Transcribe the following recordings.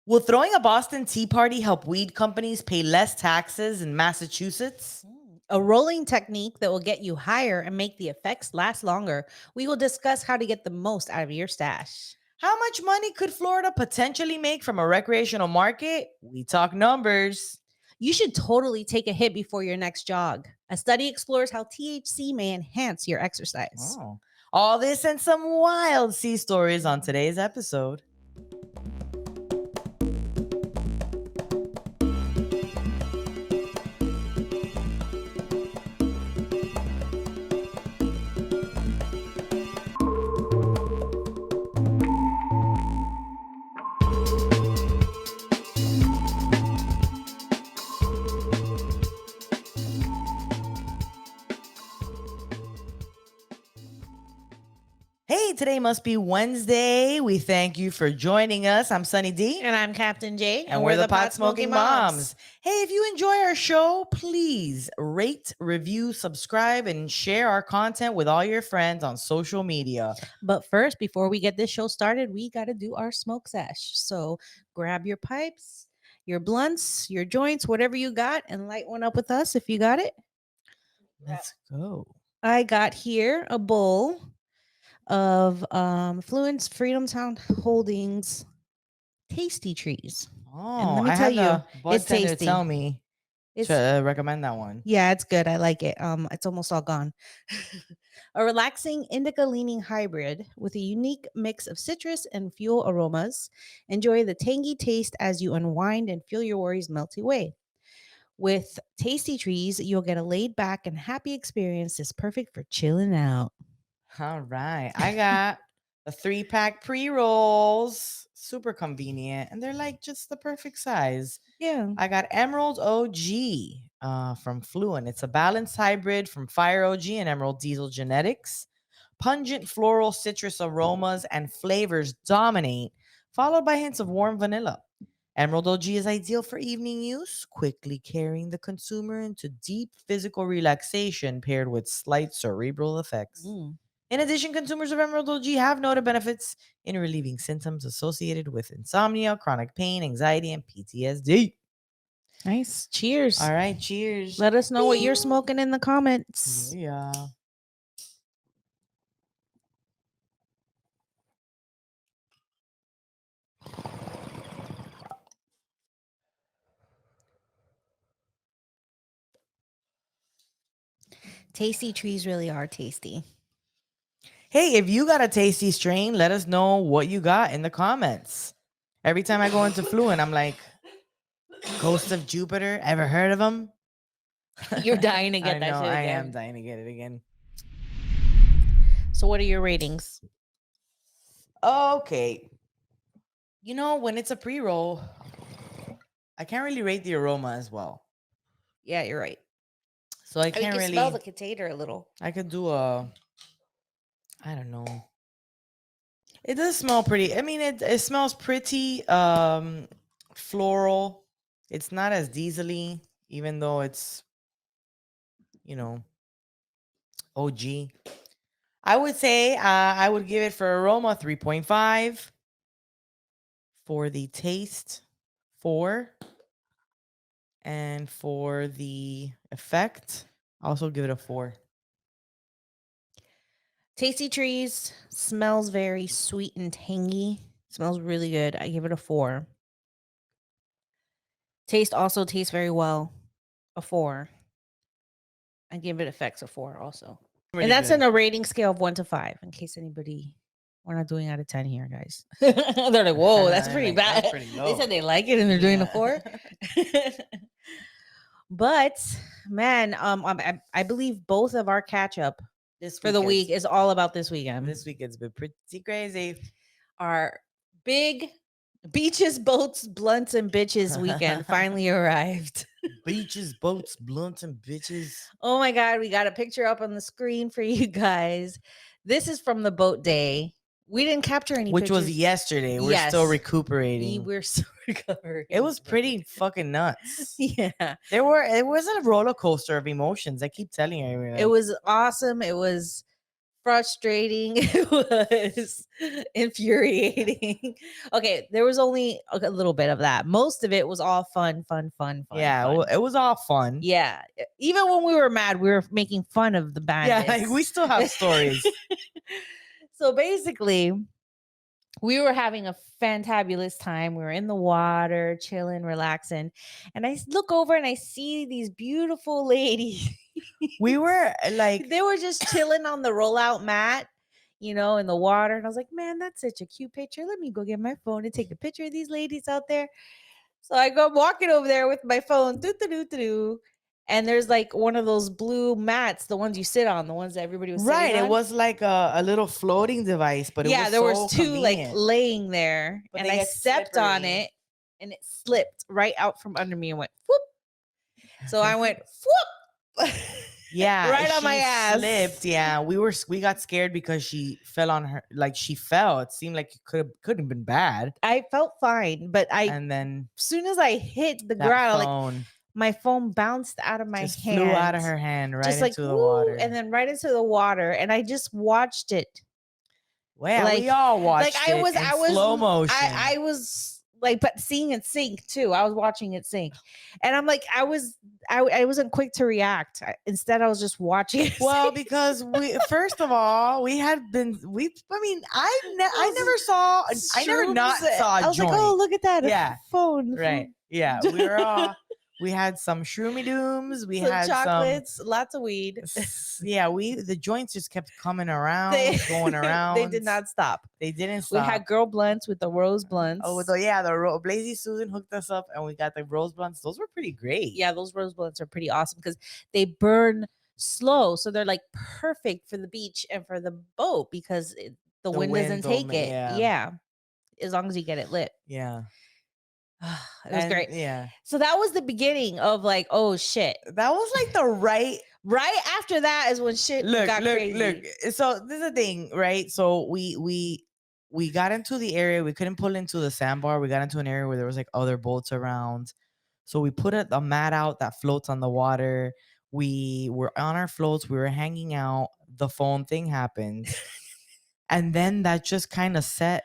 Will throwing a Boston Tea Party help weed companies pay less taxes in Massachusetts? A rolling technique that will get you higher and make the effects last longer. We will discuss how to get the most out of your stash. How much money could Florida potentially make from a recreational market? We talk numbers. You should totally take a hit before your next jog. A study explores how THC may enhance your exercise. Oh. All this and some wild sea stories on today's episode. Hey, today must be Wednesday. We thank you for joining us. I'm Sunny D. And I'm Captain J. And we're the Pot Smoking Moms. Hey, if you enjoy our show, please rate, review, subscribe, and share our content with all your friends on social media. But first, before we get this show started, we got to do our smoke sesh. So grab your pipes, your blunts, your joints, whatever you got, and light one up with us if you got it. Let's go. I got here a bowl of Fluence Freedom Town Holdings Tasty Trees. Oh, let me I tell had you, the it's bartender tasty. tell me It's to recommend that one. Yeah, it's good. I like it. It's almost all gone. A relaxing indica leaning hybrid with a unique mix of citrus and fuel aromas. Enjoy the tangy taste as you unwind and feel your worries melt away. With Tasty Trees, you'll get a laid back and happy experience that's perfect for chilling out. All right. I got the 3-pack pre-rolls. Super convenient. And they're like just the perfect size. Yeah. I got Emerald OG from Fluent. It's a balanced hybrid from Fire OG and Emerald Diesel Genetics. Pungent floral citrus aromas and flavors dominate, followed by hints of warm vanilla. Emerald OG is ideal for evening use, quickly carrying the consumer into deep physical relaxation paired with slight cerebral effects. In addition, consumers of Emerald OG have noted benefits in relieving symptoms associated with insomnia, chronic pain, anxiety, and PTSD. Nice. Cheers. All right, cheers. Let us know what you're smoking in the comments. Yeah. Tasty trees really are tasty. Hey, if you got a tasty strain, let us know what you got in the comments. Every time I go into Fluent, I'm like, Ghost of Jupiter, ever heard of them? You're dying to get I that know, shit I again. am dying to get it again. So what are your ratings? Okay. You know, when it's a pre-roll, I can't really rate the aroma as well. Yeah, you're right. So I can't can really smell the container a little. I could do I don't know. It does smell pretty. I mean, it smells pretty floral. It's not as diesel-y, even though it's, OG. I would say I would give it for aroma 3.5. For the taste, 4. And for the effect, I also give it a 4. Tasty trees smells very sweet and tangy. Smells really good. I give it a 4. Taste also tastes very well. A 4. I give it effects a 4 also. Really and that's good. in a rating scale of 1 to 5. In case anybody, we're not doing out of 10 here, guys. They're like, whoa, that's pretty Like, bad. that's pretty They low. said they like it and they're doing a 4. But man, I believe both of our catch up This for the week is all about this weekend. This weekend's been pretty crazy. Our big beaches, boats, blunts, and bitches weekend finally arrived. Beaches, boats, blunts, and bitches. Oh my God, we got a picture up on the screen for you guys. This is from the boat day. We didn't capture any Which was pictures. yesterday. We're still recuperating. We're still recovering. It was pretty fucking nuts. Yeah. It was a roller coaster of emotions. I keep telling you. It was awesome. It was frustrating. It was infuriating. Okay, there was only a little bit of that. Most of it was all fun, fun, fun, fun, Yeah, fun. it was all fun. Yeah. Even when we were mad, we were making fun of the Yeah, like we madness. still have stories. So basically, we were having a fantabulous time. We were in the water, chilling, relaxing. And look over and I see these beautiful ladies. We were like, They were just chilling on the rollout mat, in the water. And I was like, man, that's such a cute picture. Let me go get my phone and take a picture of these ladies out there. So I go walking over there with my phone, doo doo doo doo doo, and there's like one of those blue mats, the ones you sit on, the ones that everybody was sitting right. It on. was like a little floating device, but it Yeah, was there was so two like convenient. laying there, But and they I get stepped on slippery. it, and it slipped right out from under me and went whoop. So I went whoop Yeah, right on my she ass. slipped. Yeah, we got scared because she fell on her. Like she fell. It seemed like it couldn't have been bad. I felt fine, but And then as soon as I hit the that ground, like phone my phone bounced out of my just flew out of hand, her hand right just like into the woo, and water. then right into the water, and I just watched it. Well, we Like all like watched it in slow motion. I was like, but seeing it sink too. I was watching it sink, and I'm like, I wasn't quick to react. Instead, I was just watching it Well, sink. because we first of all we had been we. I mean, I never saw. I never not Shrooms. saw a I was like, oh, joint. look at that, a Yeah, phone. right. Yeah, we were all. We had some shroomy dooms. We Some had some. chocolates, lots of weed. Yeah, the joints just kept coming They around, going they did around. not stop. They didn't We stop. had girl blunts with the rose Oh, blunts. yeah, Blazy Susan hooked us up, and we got the rose blunts. Those were pretty great. Yeah, those rose blunts are pretty awesome because they burn slow, so they're like perfect for the beach and for the boat because the The wind doesn't wind, take it. yeah, Yeah, as long as you get it lit. yeah, It was and great. yeah, So that was the beginning of like, oh shit. that was like the right. Right after that is when shit got Look. crazy. So this is the thing, right? So we got into the area. We couldn't pull into the sandbar. We got into an area where there was like other boats around. So we put a mat out that floats on the water. We were on our floats. We were hanging out. The phone thing happened, and then that just kind of set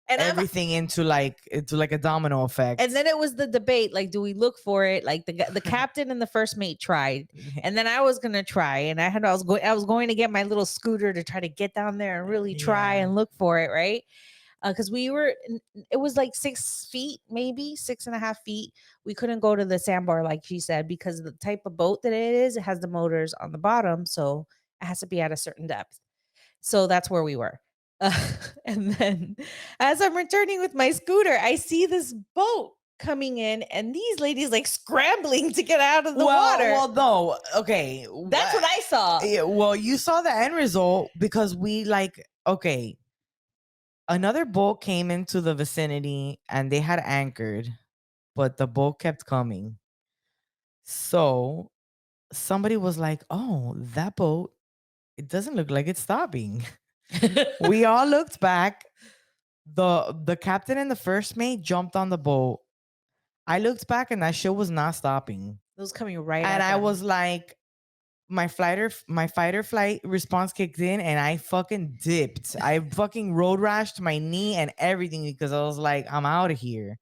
And everything into like a domino effect. and then it was the debate, like, do we look for it? Like the captain and the first mate tried, and then I was gonna try, and I was going to get my little scooter to try to get down there and really try Yeah. and look for it, right? Because it was like 6 feet, maybe 6.5 feet. We couldn't go to the sandbar, like she said, because the type of boat that it is, it has the motors on the bottom, so it has to be at a certain depth. So that's where we were. Uh, and then as I'm returning with my scooter, I see this boat coming in and these ladies like scrambling to get out of the water. Well, no, okay. That's what I saw. Yeah, well, you saw the end result because okay, another boat came into the vicinity and they had anchored, but the boat kept coming. So somebody was like, "Oh, that boat, it doesn't look like it's stopping." We all looked back. The captain and the first mate jumped on the boat. I looked back and that shit was not stopping. It was coming right And at I them. was like, my fight or flight response kicked in and I fucking dipped. I fucking road rashed my knee and everything because I was like, I'm out of here.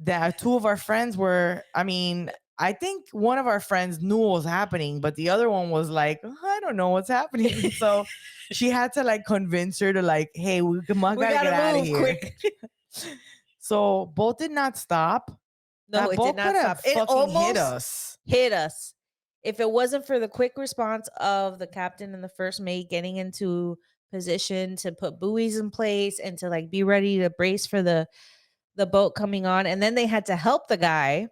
That two of our friends were, I mean, I think one of our friends knew what was happening, but the other one was like, I don't know what's happening. So she had to like convince her to like, hey, we gotta get out of move here. quick. So boat did not stop. No, That it did boat not could have stop. It fucking hit almost us. hit us. If it wasn't for the quick response of the captain and the first mate getting into position to put buoys in place and to like be ready to brace for the boat coming on, and then they had to help the guy.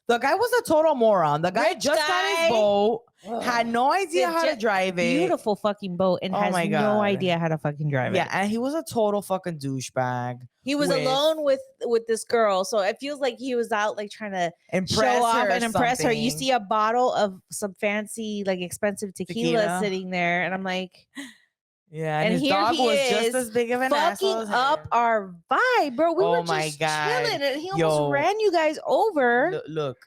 The guy was a total moron. The guy Rich just got his guy. boat, had Ugh. no idea how to drive it. Beautiful fucking boat and Oh has my no God. idea how to fucking drive Yeah, it. and he was a total fucking douchebag. He was alone with this girl, so it feels like he was out like trying to impress show off her and impress her. You something. see a bottle of some fancy, like expensive tequila sitting there, and I'm like, Yeah, and his here dog he was just is as big of an asshole fucking as up him. our vibe, bro. We Oh were my just God. chilling, and he almost Yo, ran you guys over. look,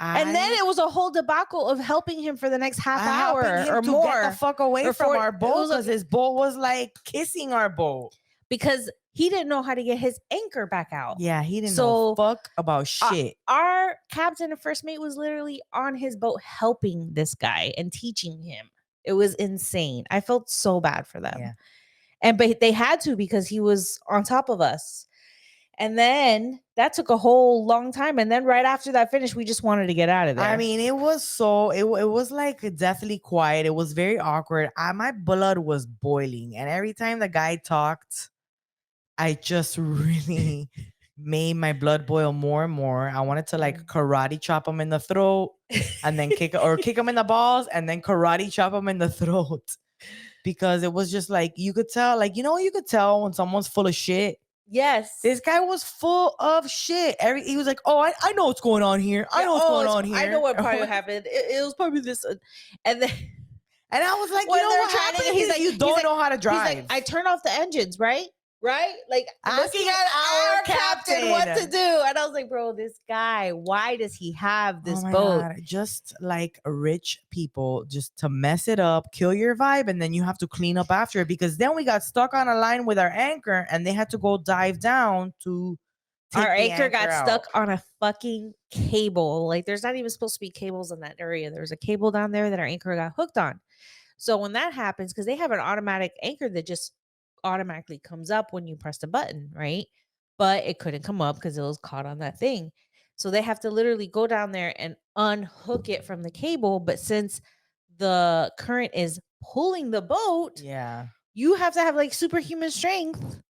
And then I it was a whole debacle of helping him for the next half helping hour him or to get the more. fuck away or from for our it boat was because his boat was like kissing our boat. because he didn't know how to get his anchor back out. Yeah, he didn't know So fuck about shit. our captain and first mate was literally on his boat helping this guy and teaching him. It was insane. I felt so bad for them. Yeah. But they had to because he was on top of us. And then that took a whole long time. And then right after that finished, we just wanted to get out of there. I mean, it was so it was like deathly quiet. It was very awkward. My blood was boiling, and every time the guy talked, I just really made my blood boil more and more. I wanted to like karate chop him in the throat, and then kick him in the balls, and then karate chop him in the throat, because it was just like you could tell, like you could tell when someone's full of shit. Yes. This guy was full of shit. He was like, "Oh, I know what's going on here. I know what's going on here. I know what probably happened. It was probably this. And then And I was like, when you know they're what trying happens to, he's is like, you don't know how to drive. He's like, I turn off the engines, right? Right? Like Asking looking at our captain what captain. to do. And I was like, bro, this guy, why does he have this Oh my boat? God. Just like rich people, just to mess it up, kill your vibe, and then you have to clean up after it. Because then we got stuck on a line with our anchor, and they had to go dive down to take Our the anchor got out. stuck on a fucking cable. Like there's not even supposed to be cables in that area. There was a cable down there that our anchor got hooked on. So when that happens, because they have an automatic anchor that just automatically comes up when you press the button, right? But it couldn't come up because it was caught on that thing. So they have to literally go down there and unhook it from the cable. But since the current is pulling the boat, Yeah. you have to have like superhuman strength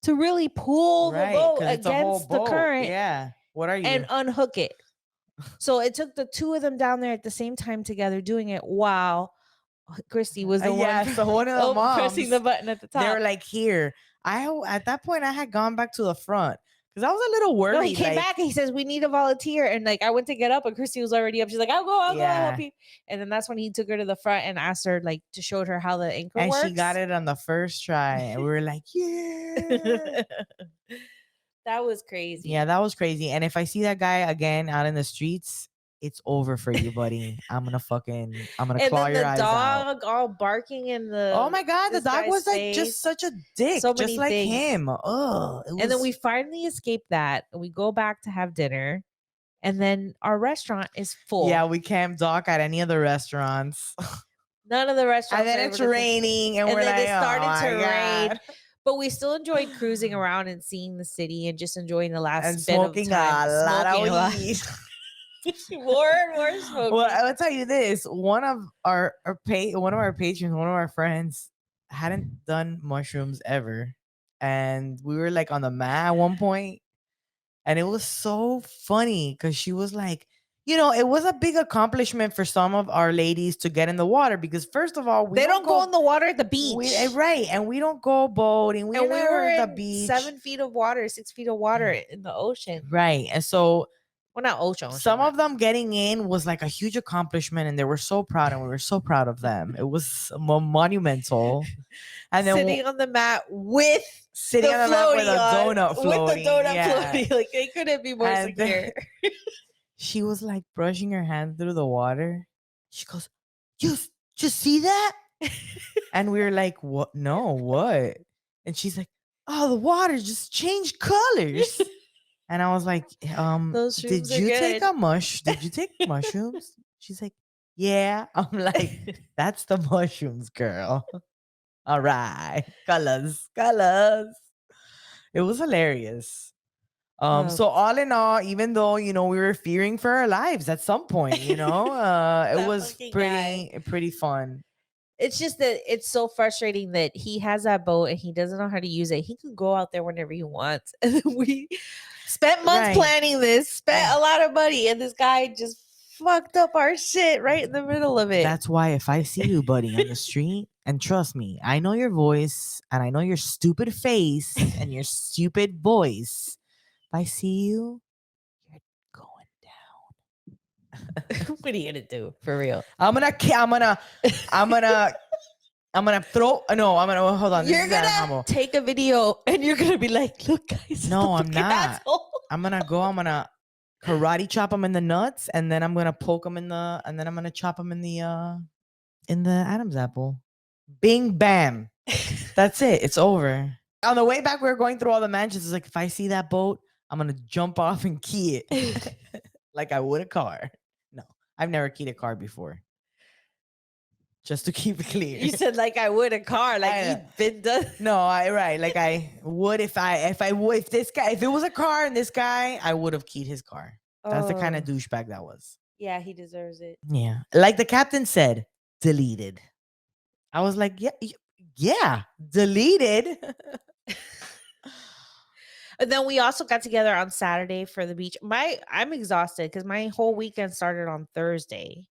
to really pull the boat It's a whole against the boat. current Yeah. What are you? and unhook it. So it took the two of them down there at the same time together doing it while Christy was the one So one of the moms pressing the button at the top. They were like, "Here." At that point I had gone back to the front because I was a little worried. No, he came like, back and he says, "We need a volunteer." And like I went to get up and Christy was already up. She's like, I'll go, I'll help you. And then that's when he took her to the front and asked her like to show her how the anchor and works. she got it on the first try. And we were like, yeah. That was crazy. Yeah, that was crazy. And if I see that guy again out in the streets, it's over for you, buddy. I'm gonna claw your eyes out. Dog all barking in the Oh my God, the this dog guy's was like face. just such a dick, So just many like things. him. And then we finally escape that and we go back to have dinner. And then our restaurant is full. Yeah, we can't dock at any of the restaurants. None of the restaurants. And then it's raining, and we're then like, it started oh to my rain. God. But we still enjoyed cruising around and seeing the city and just enjoying the last And bit of smoking time. a lot of weed. More and more smoking. Well, I will tell you this: one of our patrons, one of our friends, hadn't done mushrooms ever, and we were like on the mat at one point, and it was so funny because she was like, it was a big accomplishment for some of our ladies to get in the water because first of all, they don't go in the water at the beach, right? And we don't go boating. We were at in the beach, 7 feet of water, 6 feet of water in the ocean, right? And so. Well, not ocean. Some of them getting in was like a huge accomplishment, and they were so proud, and we were so proud of them. It was monumental. And then sitting on the mat with a donut floating. With the donut floating. Like they couldn't be more secure. She was like brushing her hand through the water. She goes, "You just see that?" And we were like, "What? No, what?" And she's like, "Oh, the water just changed colors." And I was like, did you take Did you take mushrooms? She's like, yeah. I'm like, that's the mushrooms, girl. All right. Colors. It was hilarious. So all in all, even though, we were fearing for our lives at some point, it was pretty fun. It's just that it's so frustrating that he has that boat and he doesn't know how to use it. He can go out there whenever he wants. And we spent months planning this, spent a lot of money, and this guy just fucked up our shit right in the middle of it. That's why if I see you, buddy, on the street, and trust me, I know your voice and I know your stupid face and your stupid voice. If I see you, you're going down. What are you gonna do for real? I'm gonna throw. No, hold on. You're gonna take a video and you're gonna be like, look, guys. No, I'm not. I'm gonna go. I'm gonna karate chop him in the nuts, and then I'm gonna poke him in the, and then I'm gonna chop him in the Adam's apple. Bing bam. That's it. It's over. On the way back, we were going through all the mansions. It's like, if I see that boat, I'm gonna jump off and key it like I would a car. No, I've never keyed a car before. Just to keep it clear. You said like I would a car, like I know. you'd been done. No, right. Like I would if this guy, if it was a car and this guy, I would have keyed his car. That's the kind of Oh, douchebag that was. yeah, he deserves it. Yeah. Like the captain said, deleted. I was like, yeah, deleted. And then we also got together on Saturday for the beach. I'm exhausted because my whole weekend started on Thursday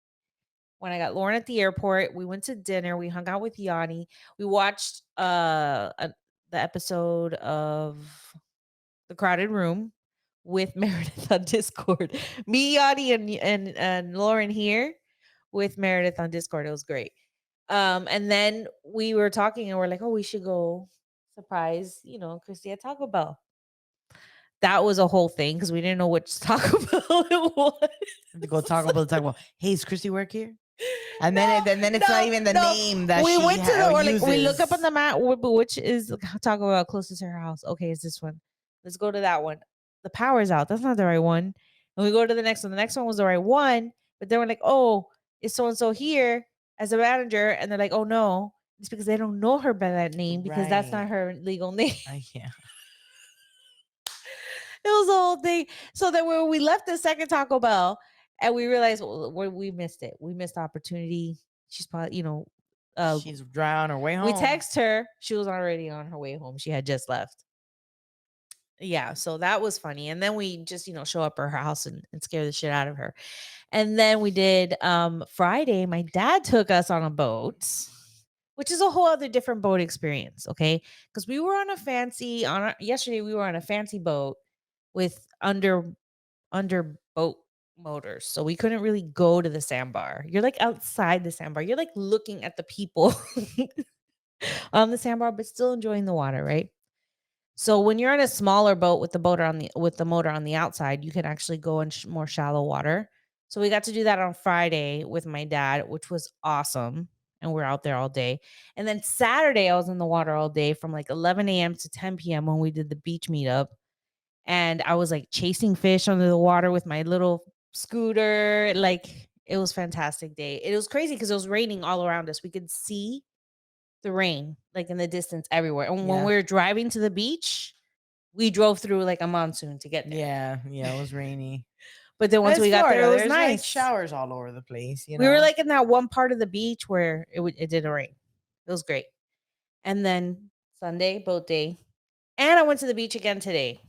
when I got Lauren at the airport. We went to dinner. We hung out with Yanni. We watched the episode of The Crowded Room with Meredith on Discord. Me, Yanni, and Lauren here with Meredith on Discord. It was great. And then we were talking and we're like, oh, we should go surprise, Christy at Taco Bell. That was a whole thing because we didn't know which Taco Bell it was. To go talk about. Hey, is Christy work here? And then it's not even the name that we she went to the, or like we look up on uses. the map, which is Taco Bell closest to her house. Okay, it's this one. Let's go to that one. The power's out. That's not the right one. And we go to the next one. The next one was the right one, but then we're like, oh, is so and so here as a manager? And they're like, oh no, it's because they don't know her by that name because that's not Right. her legal name. Yeah. It was the whole thing. So then when we left the second Taco Bell and we realized we missed it. We missed the opportunity. She's probably, She's dry on her way home. we text her. She was already on her way home. She had just left. Yeah, so that was funny. And then we just, show up at her house and scare the shit out of her. And then we did Friday. My dad took us on a boat, which is a whole other different boat experience. Okay. Because we were on a fancy yesterday, we were on a fancy boat with under boat motors. So we couldn't really go to the sandbar. You're like outside the sandbar. You're like looking at the people on the sandbar, but still enjoying the water, right? So when you're in a smaller boat with the motor on the outside, you can actually go in more shallow water. So we got to do that on Friday with my dad, which was awesome. And we're out there all day. And then Saturday, I was in the water all day from like 11 a.m. to 10 p.m. when we did the beach meetup. And I was like chasing fish under the water with my little scooter. Like it was a fantastic day. It was crazy because it was raining all around us. We could see the rain like in the distance everywhere. And when we were driving to the beach, we drove through like a monsoon to get there. Yeah, it was rainy. But then once It's we got there, it Florida. was There's like nice. showers all over the place. We were like in that one part of the beach where it didn't rain. It was great. And then Sunday, boat day. And I went to the beach again today.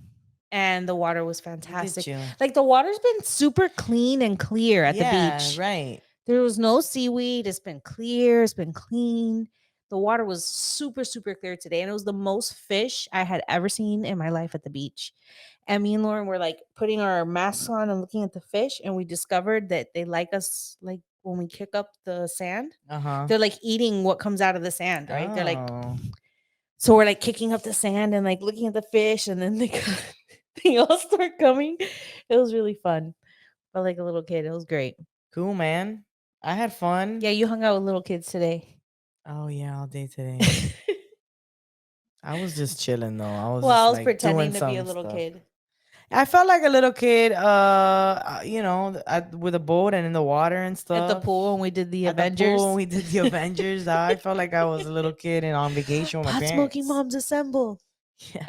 And the water was fantastic. Like the water's been super clean and clear at the beach. Right. There was no seaweed. It's been clear. It's been clean. The water was super, super clear today. And it was the most fish I had ever seen in my life at the beach. And me and Lauren were like putting our masks on and looking at the fish. And we discovered that they like us like when we kick up the sand. They're like eating what comes out of the sand, right? They're like, so we're like kicking up the sand and like looking at the fish. And then they all start coming. It was really fun. Felt like a little kid. It was great. Cool, man. I had fun. Yeah, you hung out with little kids today. Oh yeah, all day today. I was just chilling though. I was I was like, pretending doing to be a some little stuff. kid. I felt like a little kid, with a boat and in the water and stuff. At the pool when we did the At the Avengers. pool when we did the Avengers. I felt like I was a little kid and on vacation with my Pot parents. smoking moms assemble. Yeah.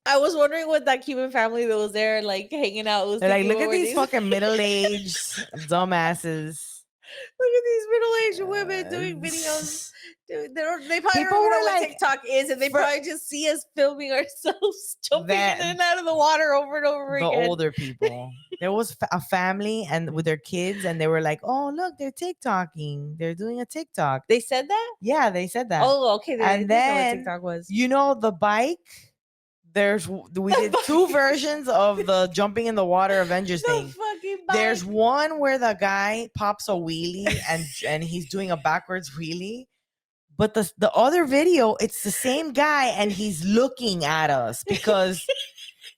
I was wondering what that Cuban family that was there, like hanging out, was. They're like, look at these these fucking middle-aged dumbasses. Look at these middle-aged women doing videos. Dude, they probably People don't were know what like- TikTok is, and they probably just see us filming ourselves jumping That- in and out of the water over and over The again. older people. There was a family and with their kids, and they were like, "Oh, look, they're TikToking. They're doing a TikTok." They said that? Yeah, they said that. Oh, okay. And Didn't know what then TikTok was. You know the bike. We did two versions of the jumping in the water Avengers The thing. fucking There's bike. one where the guy pops a wheelie and he's doing a backwards wheelie. But the other video, it's the same guy and he's looking at us because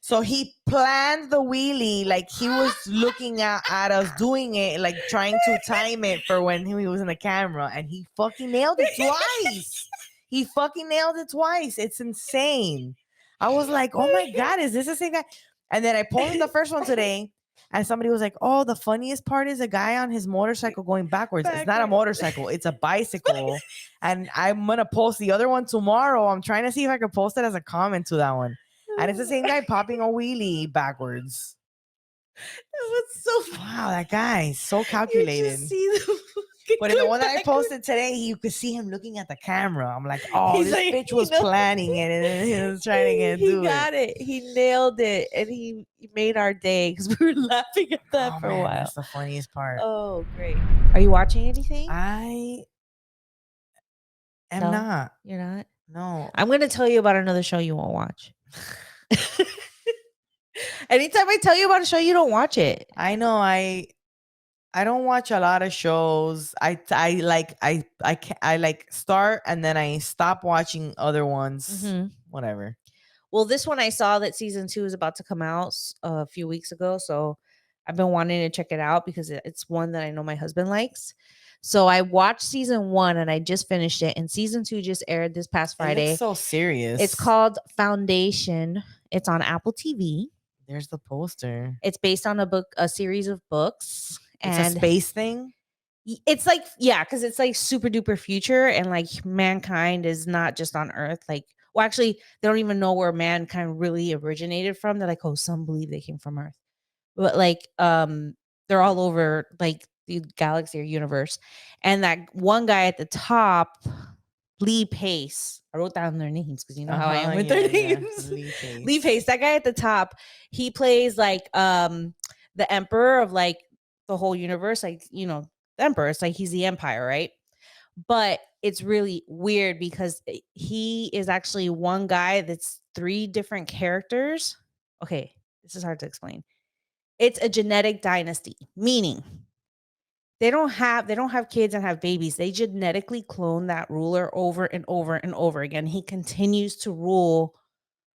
So he planned the wheelie like he was looking at us doing it, like trying to time it for when he was in the camera, and he fucking nailed it twice. He fucking nailed it twice. It's insane. I was like, oh my God, is this the same guy? And then I posted the first one today, and somebody was like, oh, the funniest part is a guy on his motorcycle going backwards. It's not a motorcycle, it's a bicycle. And I'm going to post the other one tomorrow. I'm trying to see if I could post it as a comment to that one. And it's the same guy popping a wheelie backwards. That was so funny. Wow, that guy is so You calculated. just see the But in the one that I posted today, you could see him looking at the camera. I'm like, oh, He's this like, bitch was planning it and he was trying to get he do got it. He nailed it, and he made our day because we were laughing at that Oh for a man, while. that's the funniest part. Oh, great. Are you watching anything? I am No, not. you're not. No. I'm going to tell you about another show you won't watch. Anytime I tell you about a show, you don't watch it. I know I don't watch a lot of shows. I like start and then I stop watching other ones. Mhm. Whatever. Well, this one I saw that season 2 is about to come out a few weeks ago, so I've been wanting to check it out because it's one that I know my husband likes. So I watched season 1 and I just finished it, and season 2 just aired this past It Friday. looks so serious. It's called Foundation. It's on Apple TV. There's the poster. It's based on a series of books, It's and a space thing. it's like, yeah, because it's like super duper future, and like mankind is not just on Earth. Like, well, actually, they don't even know where mankind really originated from. They're like, oh, some believe they came from Earth, but like, they're all over like the galaxy or universe. And that one guy at the top, Lee Pace. I wrote down their names because you know how I am with their names. Lee Pace, that guy at the top, he plays like the emperor of like the whole universe, like, you know, the emperor. It's like he's the empire, right? But it's really weird because he is actually one guy that's 3 different characters. Okay, this is hard to explain. It's a genetic dynasty, meaning they don't have kids and have babies. They genetically clone that ruler over and over and over again. He continues to rule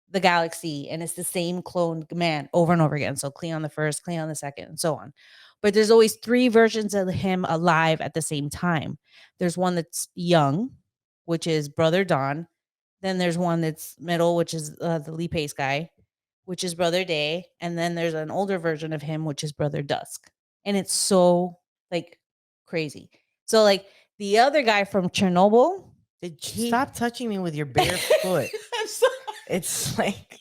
the galaxy, and it's the same cloned man over and over again. So Cleon the first, Cleon the second, and so on. But there's always 3 versions of him alive at the same time. There's one that's young, which is Brother Don. Then there's one that's middle, which is the Lee Pace guy, which is Brother Day. And then there's an older version of him, which is Brother Dusk. And it's so like crazy. So like the other guy from Chernobyl. Stop touching me with your bare foot. I'm sorry. It's like,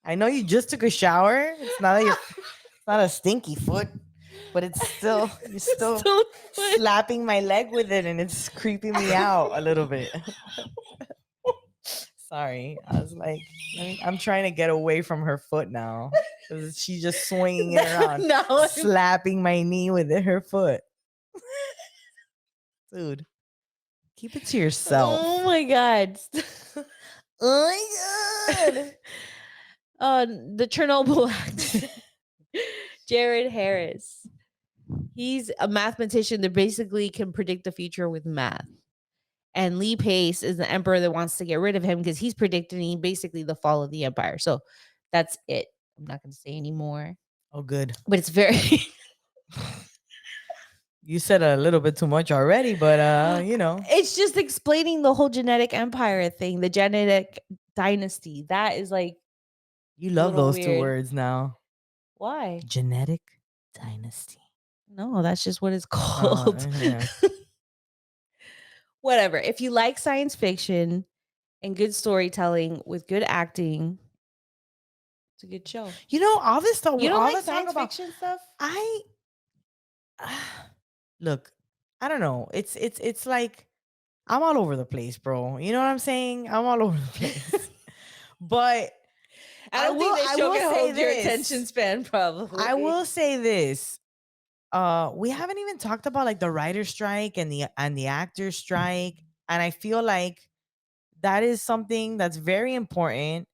I know you just took a shower. It's not not a stinky foot, but it's still you're still slapping my leg with it, and it's creeping me out a little bit. Sorry, I was like, I'm trying to get away from her foot now because she's just swinging it around, slapping my knee with her foot. Dude, keep it to yourself. Oh my god. Oh my god. The Chernobyl actor, Jared Harris. He's a mathematician that basically can predict the future with math. And Lee Pace is the emperor that wants to get rid of him because he's predicting basically the fall of the empire. So that's it. I'm not going to say anymore. Oh, good. But it's very. You said a little bit too much already, but you know. It's just explaining the whole genetic empire thing, the genetic dynasty. That is like. You love those weird. 2 words now. Why? Genetic dynasty. No, that's just what it's called. Yeah. Whatever. If you like science fiction and good storytelling with good acting, it's a good show. You know, all this stuff. You don't all like the science about, fiction stuff? Look, I don't know. It's like I'm all over the place, bro. You know what I'm saying? I'm all over the place. But I don't think this show can hold your attention span, probably. I will say this. We haven't even talked about like the writer's strike and the actor's strike. And I feel like that is something that's very important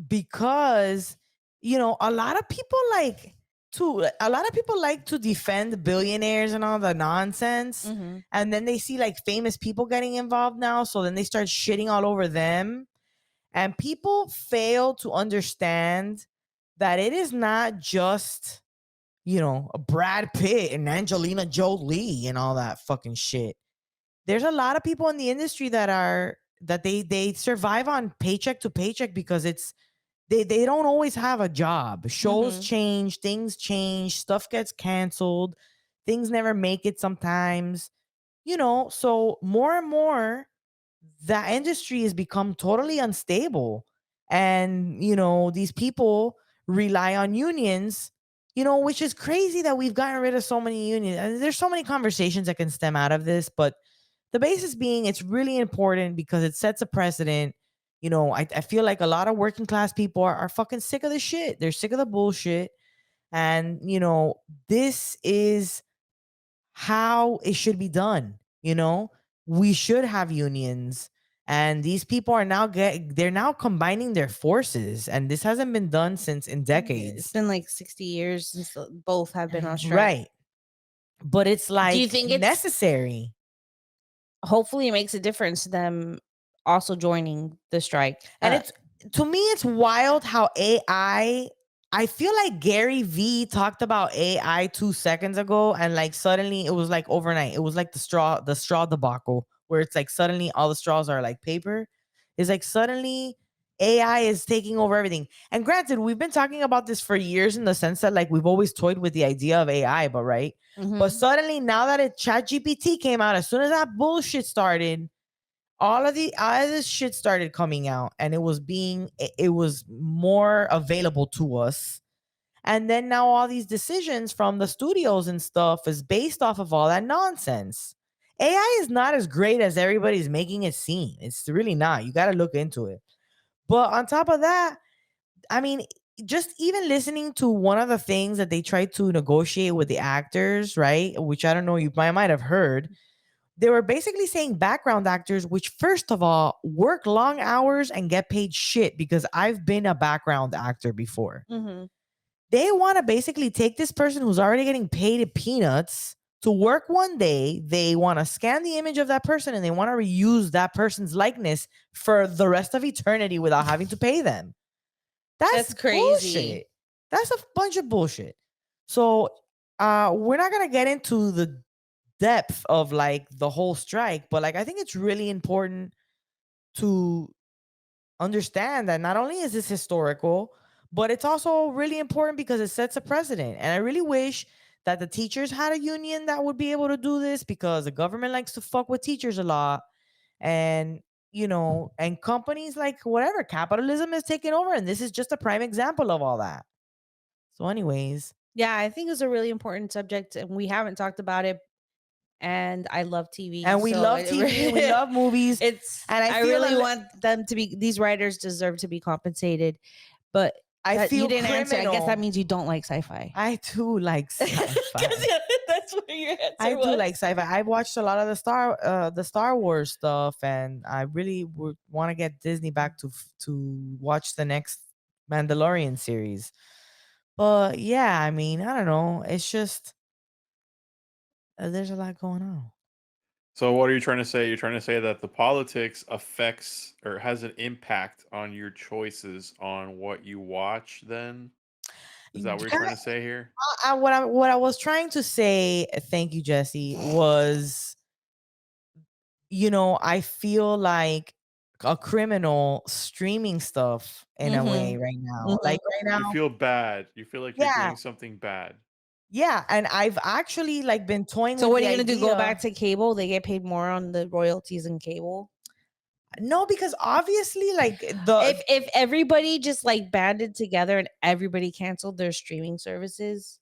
because, you know, a lot of people like to defend billionaires and all the nonsense. Mm-hmm. And then they see like famous people getting involved now. So then they start shitting all over them. And people fail to understand that it is not just, a Brad Pitt and Angelina Jolie and all that fucking shit. There's a lot of people in the industry that they survive on paycheck to paycheck because they don't always have a job. Shows Mhm. change, things change, stuff gets canceled, things never make it sometimes. So more and more that industry has become totally unstable. And, these people rely on unions, which is crazy that we've gotten rid of so many unions. And there's so many conversations that can stem out of this, but the basis being it's really important because it sets a precedent. I feel like a lot of working class people are fucking sick of the shit. They're sick of the bullshit. And, this is how it should be done. We should have unions. And these people are they're now combining their forces. And this hasn't been done since in Yeah, it's decades. been like 60 years since both have been on strike. Right. But it's Do you like think it's necessary. hopefully it makes a difference to them also joining the strike? And it's to me, it's wild how I feel like Gary V talked about AI 2 seconds ago, and like suddenly it was like overnight. It was like the straw debacle, where it's like suddenly all the straws are like paper. It's like suddenly AI is taking over everything. And granted, we've been talking about this for years in the sense that like we've always toyed with the idea of AI, but right. But Mhm. suddenly now that Chat GPT came out, as soon as that bullshit started, all of this shit started coming out, and it was more available to us. And then now all these decisions from the studios and stuff is based off of all that nonsense. AI is not as great as everybody's making it seem. It's really not. You got to look into it. But on top of that, I mean, just even listening to one of the things that they tried to negotiate with the actors, right? Which I don't know, you might have heard. They were basically saying background actors, which first of all work long hours and get paid shit, because I've been a background actor before. Mhm. They want to basically take this person who's already getting paid peanuts to work one day. They want to scan the image of that person and they want to reuse that person's likeness for the rest of eternity without having to pay them. That's That's crazy. bullshit. That's a bunch of bullshit. So we're not gonna get into the depth of like the whole strike, but like I think it's really important to understand that not only is this historical, but it's also really important because it sets a precedent. And I really wish that the teachers had a union that would be able to do this, because the government likes to fuck with teachers a lot. And and companies, like whatever, capitalism is taking over, and this is just a prime example of all that. So anyways, Yeah, I think it's a really important subject and we haven't talked about it, and I love TV, and we so love TV, we love movies, it's and I I feel really a li- want them to be these writers deserve to be compensated, but I that you feel didn't answer. I guess that criminal. means you don't like sci-fi. I too like 'Cause, sci-fi. yeah, that's what your I answer do like was. sci-fi. I've watched a lot of the Star Wars stuff, and I really would want to get Disney back to watch the next Mandalorian series. But yeah, I mean, I don't know. It's just there's a lot going on. So what are you trying to say? You're trying to say that the politics affects or has an impact on your choices on what you watch then? Is that what you're trying Yeah, to say here? what I was trying to say, thank you, Jesse, was I feel like a criminal streaming stuff in a way Mhm. right now. Mhm. Like right You now, feel bad. You feel like you're yeah, doing something bad. yeah, and I've actually like been toying So with what are the you gonna do? Go idea. back to cable? They get paid more on the royalties in cable. No, because obviously, like the If everybody just like banded together and everybody canceled their streaming services,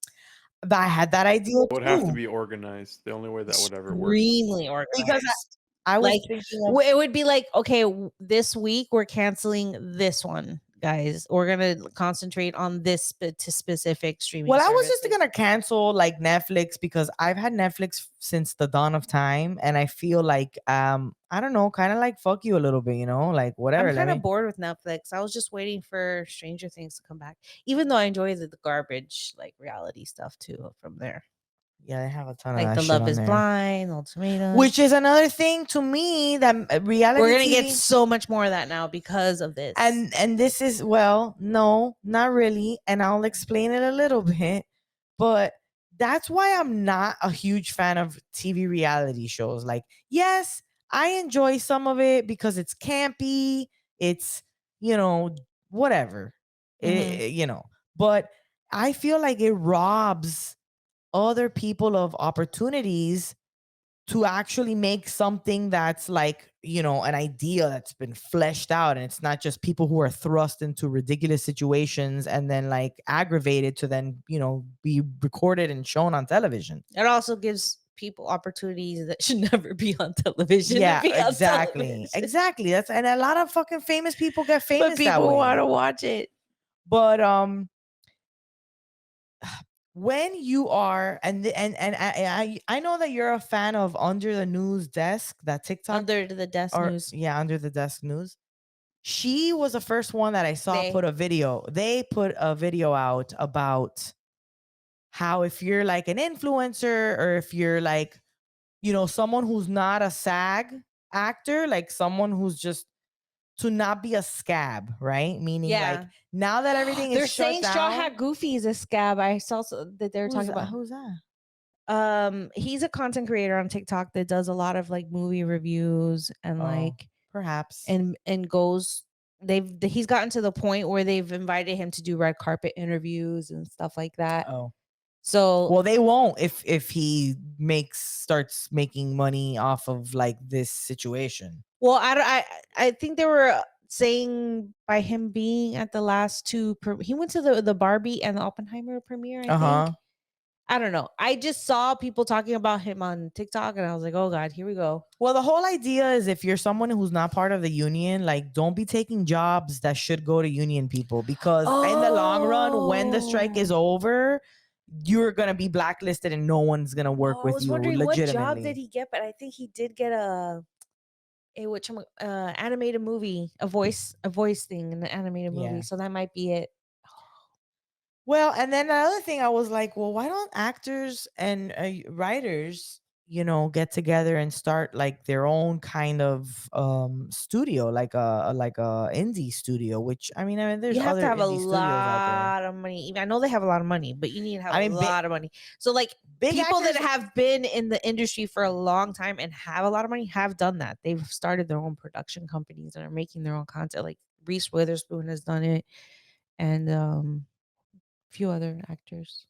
I had that idea It would have to too, be organized. The only way that would ever work. extremely because organized. I was Like thinking of. it would be like, okay, this week we're canceling this one, guys. We're gonna concentrate on this specific streaming Well, I was just services. gonna cancel like Netflix, because I've had Netflix since the dawn of time, and I feel like I don't know, kind of like fuck you a little bit, like I'm whatever. Let kind of me. bored with Netflix. I was just waiting for Stranger Things to come back, even though I enjoy the garbage like reality stuff too from there. Yeah, they have a ton of like that the shit Love on Is there. Blind, Ultimatum. Which is another thing to me that We're reality gonna get TV. so much more of that now because of this. And this is, well, no, not really, and I'll explain it a little bit, but that's why I'm not a huge fan of TV reality shows. Like, yes, I enjoy some of it because it's campy, it's, you know, whatever, Mhm. but I feel like it robs other people of opportunities to actually make something that's like, an idea that's been fleshed out, and it's not just people who are thrust into ridiculous situations and then like aggravated to then, be recorded and shown on television. It also gives people opportunities that should never be on television to Yeah, be on exactly. television. Exactly. That's, and a lot of fucking famous people get But famous that people want way. to watch it. But when you are, and I know that you're a fan of Under the News Desk, that TikTok, Under the desk or news. yeah, Under the Desk News. She was the first one that I saw They. they put a video out about how, if you're like an influencer, or if you're like, someone who's not a SAG actor, like someone who's just, to not be a scab, right? Meaning, like, Yeah. now that everything They're is shut saying Straw down. Hat Goofy is a scab. I saw that they were Who's talking that? about. Who's that? He's a content creator on TikTok that does a lot of like movie reviews and Oh, like perhaps. and goes he's gotten to the point where they've invited him to do red carpet interviews and stuff like that. Oh, So well, they won't if he starts making money off of like this situation. well, I think they were saying by him being at the last two he went to the Barbie and the Oppenheimer premiere, I Uh think. huh. I don't know. I just saw people talking about him on TikTok and I was like, "Oh god, here we go." Well, the whole idea is, if you're someone who's not part of the union, like, don't be taking jobs that should go to union people, because in the long run, when the strike is Oh. over, you're gonna be blacklisted and no one's gonna work Oh, I with was you wondering what job did legitimately. he get, but I think he did get a which animated movie, a voice thing in the animated movie. Yeah. So that might be it. Well, and then another thing, I was like, well, why don't actors and writers, get together and start like their own kind of studio, like a indie studio. Which, I mean, there's You have to other have a indie studios out there. lot of money. I know they have a lot of money, but you need to have I a mean, lot of money. So like big people that actors. have been in the industry for a long time and have a lot of money have done that. They've started their own production companies and are making their own content. Like Reese Witherspoon has done it, and a few other actors.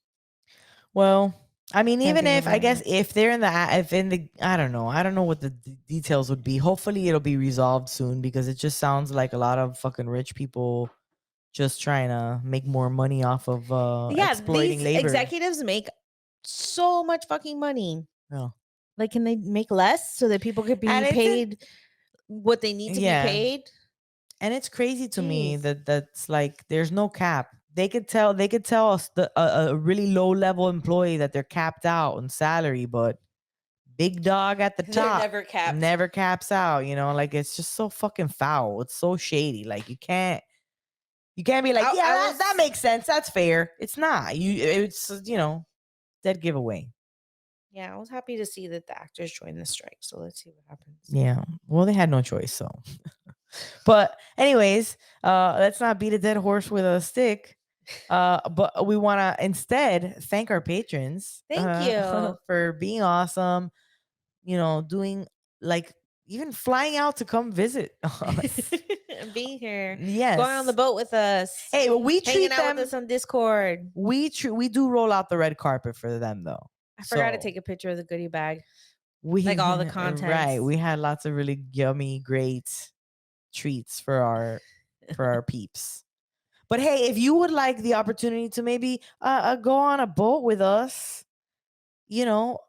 Well, I mean, Can't even think of if, I their guess, names. if they're in the if in the I don't know what the details would be. Hopefully, it'll be resolved soon, because it just sounds like a lot of fucking rich people just trying to make more money off of Yeah, exploiting these labor. executives make so much fucking money. Yeah. Like, can they make less so that people could And be it's a, paid what they need to be yeah, paid? and it's crazy to me Jeez. that's like, there's no cap. They could tell us, a really low level employee, that they're capped out on salary, but big dog at the They're top never capped. never caps out. Like, it's just so fucking foul. It's so shady. Like, you can't be like, yeah, I that was makes sense. That's fair. It's not. It's dead giveaway. Yeah, I was happy to see that the actors joined the strike. So let's see what happens. Yeah. Well, they had no choice, so. But anyways, let's not beat a dead horse with a stick. But we want to instead thank our patrons Thank you. for being awesome, doing, like, even flying out to come visit us. Being here, going on the Yes. boat with us, Hey, well, we hanging treat out with them. us on Discord. We do roll out the red carpet for them, though. I forgot to So take a picture of the goodie bag, we like all the right, contents. we had lots of really yummy, great treats for our peeps. But hey, if you would like the opportunity to maybe go on a boat with us, you know,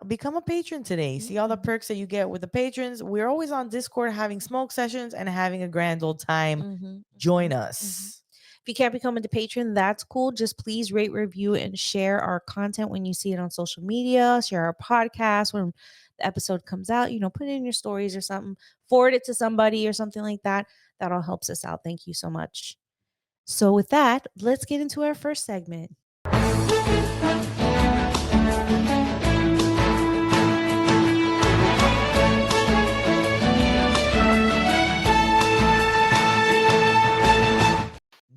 become a patron today. See all the Mhm. perks that you get with the patrons. We're always on Discord having smoke sessions and having a grand old time. Mhm, Join mhm, mhm. us. If you can't become a patron, that's cool. Just please rate, review, and share our content when you see it on social media. Share our podcast when the episode comes out. Put it in your stories or something. Forward it to somebody or something like that. That all helps us out. Thank you so much. So, with that, let's get into our first segment.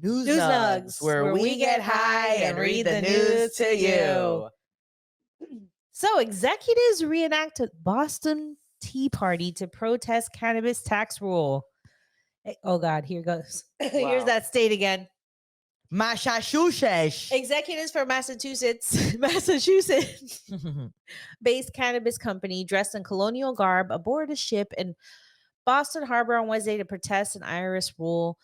News News Nugs, Nugs, where where we we get get high high and and read read the the news news to to you. you. So, executives reenact a Boston Tea Party to protest cannabis tax rule. Oh, God, here goes. Here's Wow. that state again. Massachusetts. Executives for Massachusetts based cannabis company dressed in colonial garb aboard a ship in Boston Harbor on Wednesday to protest an IRS rule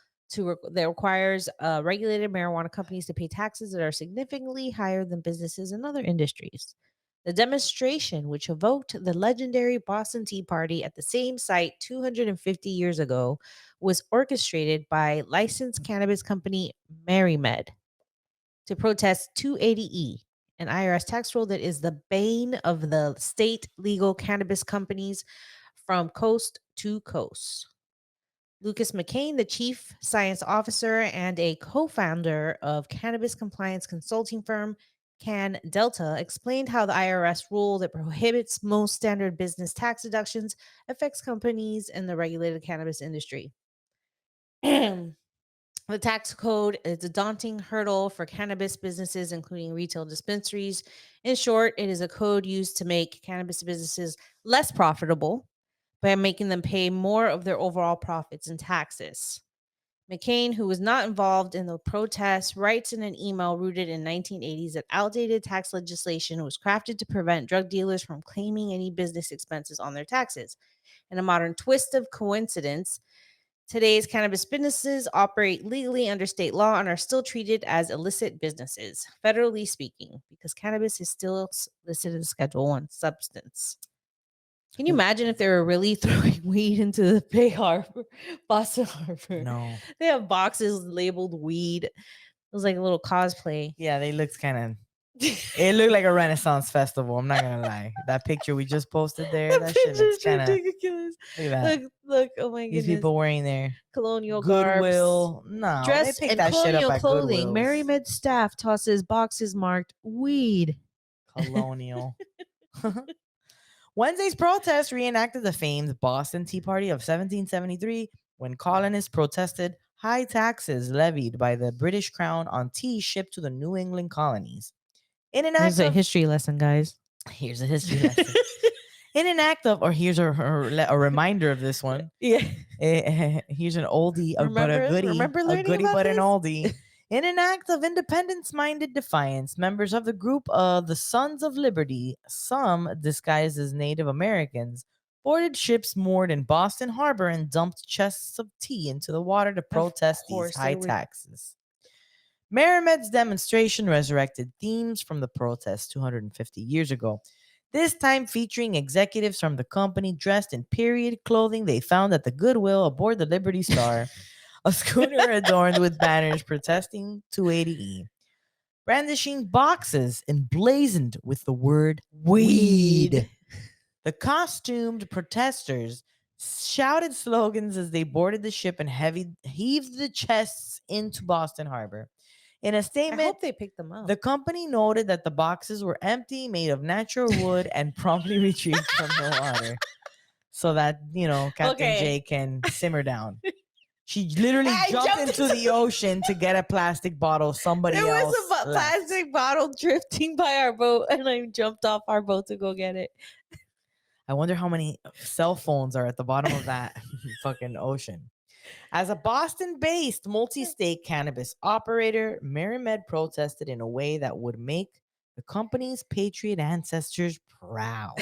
that requires regulated marijuana companies to pay taxes that are significantly higher than businesses in other industries. The demonstration, which evoked the legendary Boston Tea Party at the same site 250 years ago, was orchestrated by licensed cannabis company MaryMed to protest 280E, an IRS tax rule that is the bane of the state legal cannabis companies from coast to coast. Lucas McCain, the chief science officer and a co founder of cannabis compliance consulting firm Can Delta, explained how the IRS rule that prohibits most standard business tax deductions affects companies in the regulated cannabis industry. The tax code is a daunting hurdle for cannabis businesses, including retail dispensaries. In short, it is a code used to make cannabis businesses less profitable by making them pay more of their overall profits in taxes. McCain, who was not involved in the protests, writes in an email rooted in 1980s that outdated tax legislation was crafted to prevent drug dealers from claiming any business expenses on their taxes. In a modern twist of coincidence, today's cannabis businesses operate legally under state law and are still treated as illicit businesses, federally speaking, because cannabis is still listed as a Schedule 1 substance. Can you imagine if they were really throwing weed into the Bay Harbor, Boston Harbor? No. They have boxes labeled weed. It was like a little cosplay. Yeah, they looked kind of. It looked like a Renaissance festival. I'm not gonna lie. That picture we just posted there, The that shit looks picture's kind of. ridiculous. Look at that. Look, oh my These goodness. people wearing their Colonial garbs. Goodwill. No, they Dressed picked in that shit up colonial at clothing, Goodwill's. MaryMed staff tosses boxes marked weed. Colonial. Wednesday's protest reenacted the famed Boston Tea Party of 1773 when colonists protested high taxes levied by the British Crown on tea shipped to the New England colonies. In an Here's act a of history lesson, guys. here's a history lesson. In an act of, or here's a reminder of this one. Yeah. Here's an oldie, but a goodie, remember learning goodie, about but an this? oldie. In an act of independence-minded defiance, members of the group of the Sons of Liberty, some disguised as Native Americans, boarded ships moored in Boston Harbor and dumped chests of tea into the water to protest these course high they would. taxes. MaryMed's demonstration resurrected themes from the protest 250 years ago. This time featuring executives from the company dressed in period clothing they found at the Goodwill aboard the Liberty Star, a schooner adorned with banners protesting 280E, brandishing boxes emblazoned with the word weed. The costumed protesters shouted slogans as they boarded the ship and heaved the chests into Boston Harbor. In a I statement, hope they picked them up. the company noted that the boxes were empty, made of natural wood, and promptly retrieved from the water so that, Captain J can simmer down. She literally I jumped jumped into the ocean to get a plastic bottle somebody There else was a left. plastic bottle drifting by our boat, and I jumped off our boat to go get it. I wonder how many cell phones are at the bottom of that fucking ocean. As a Boston-based multi-state cannabis operator, MaryMed protested in a way that would make the company's patriot ancestors proud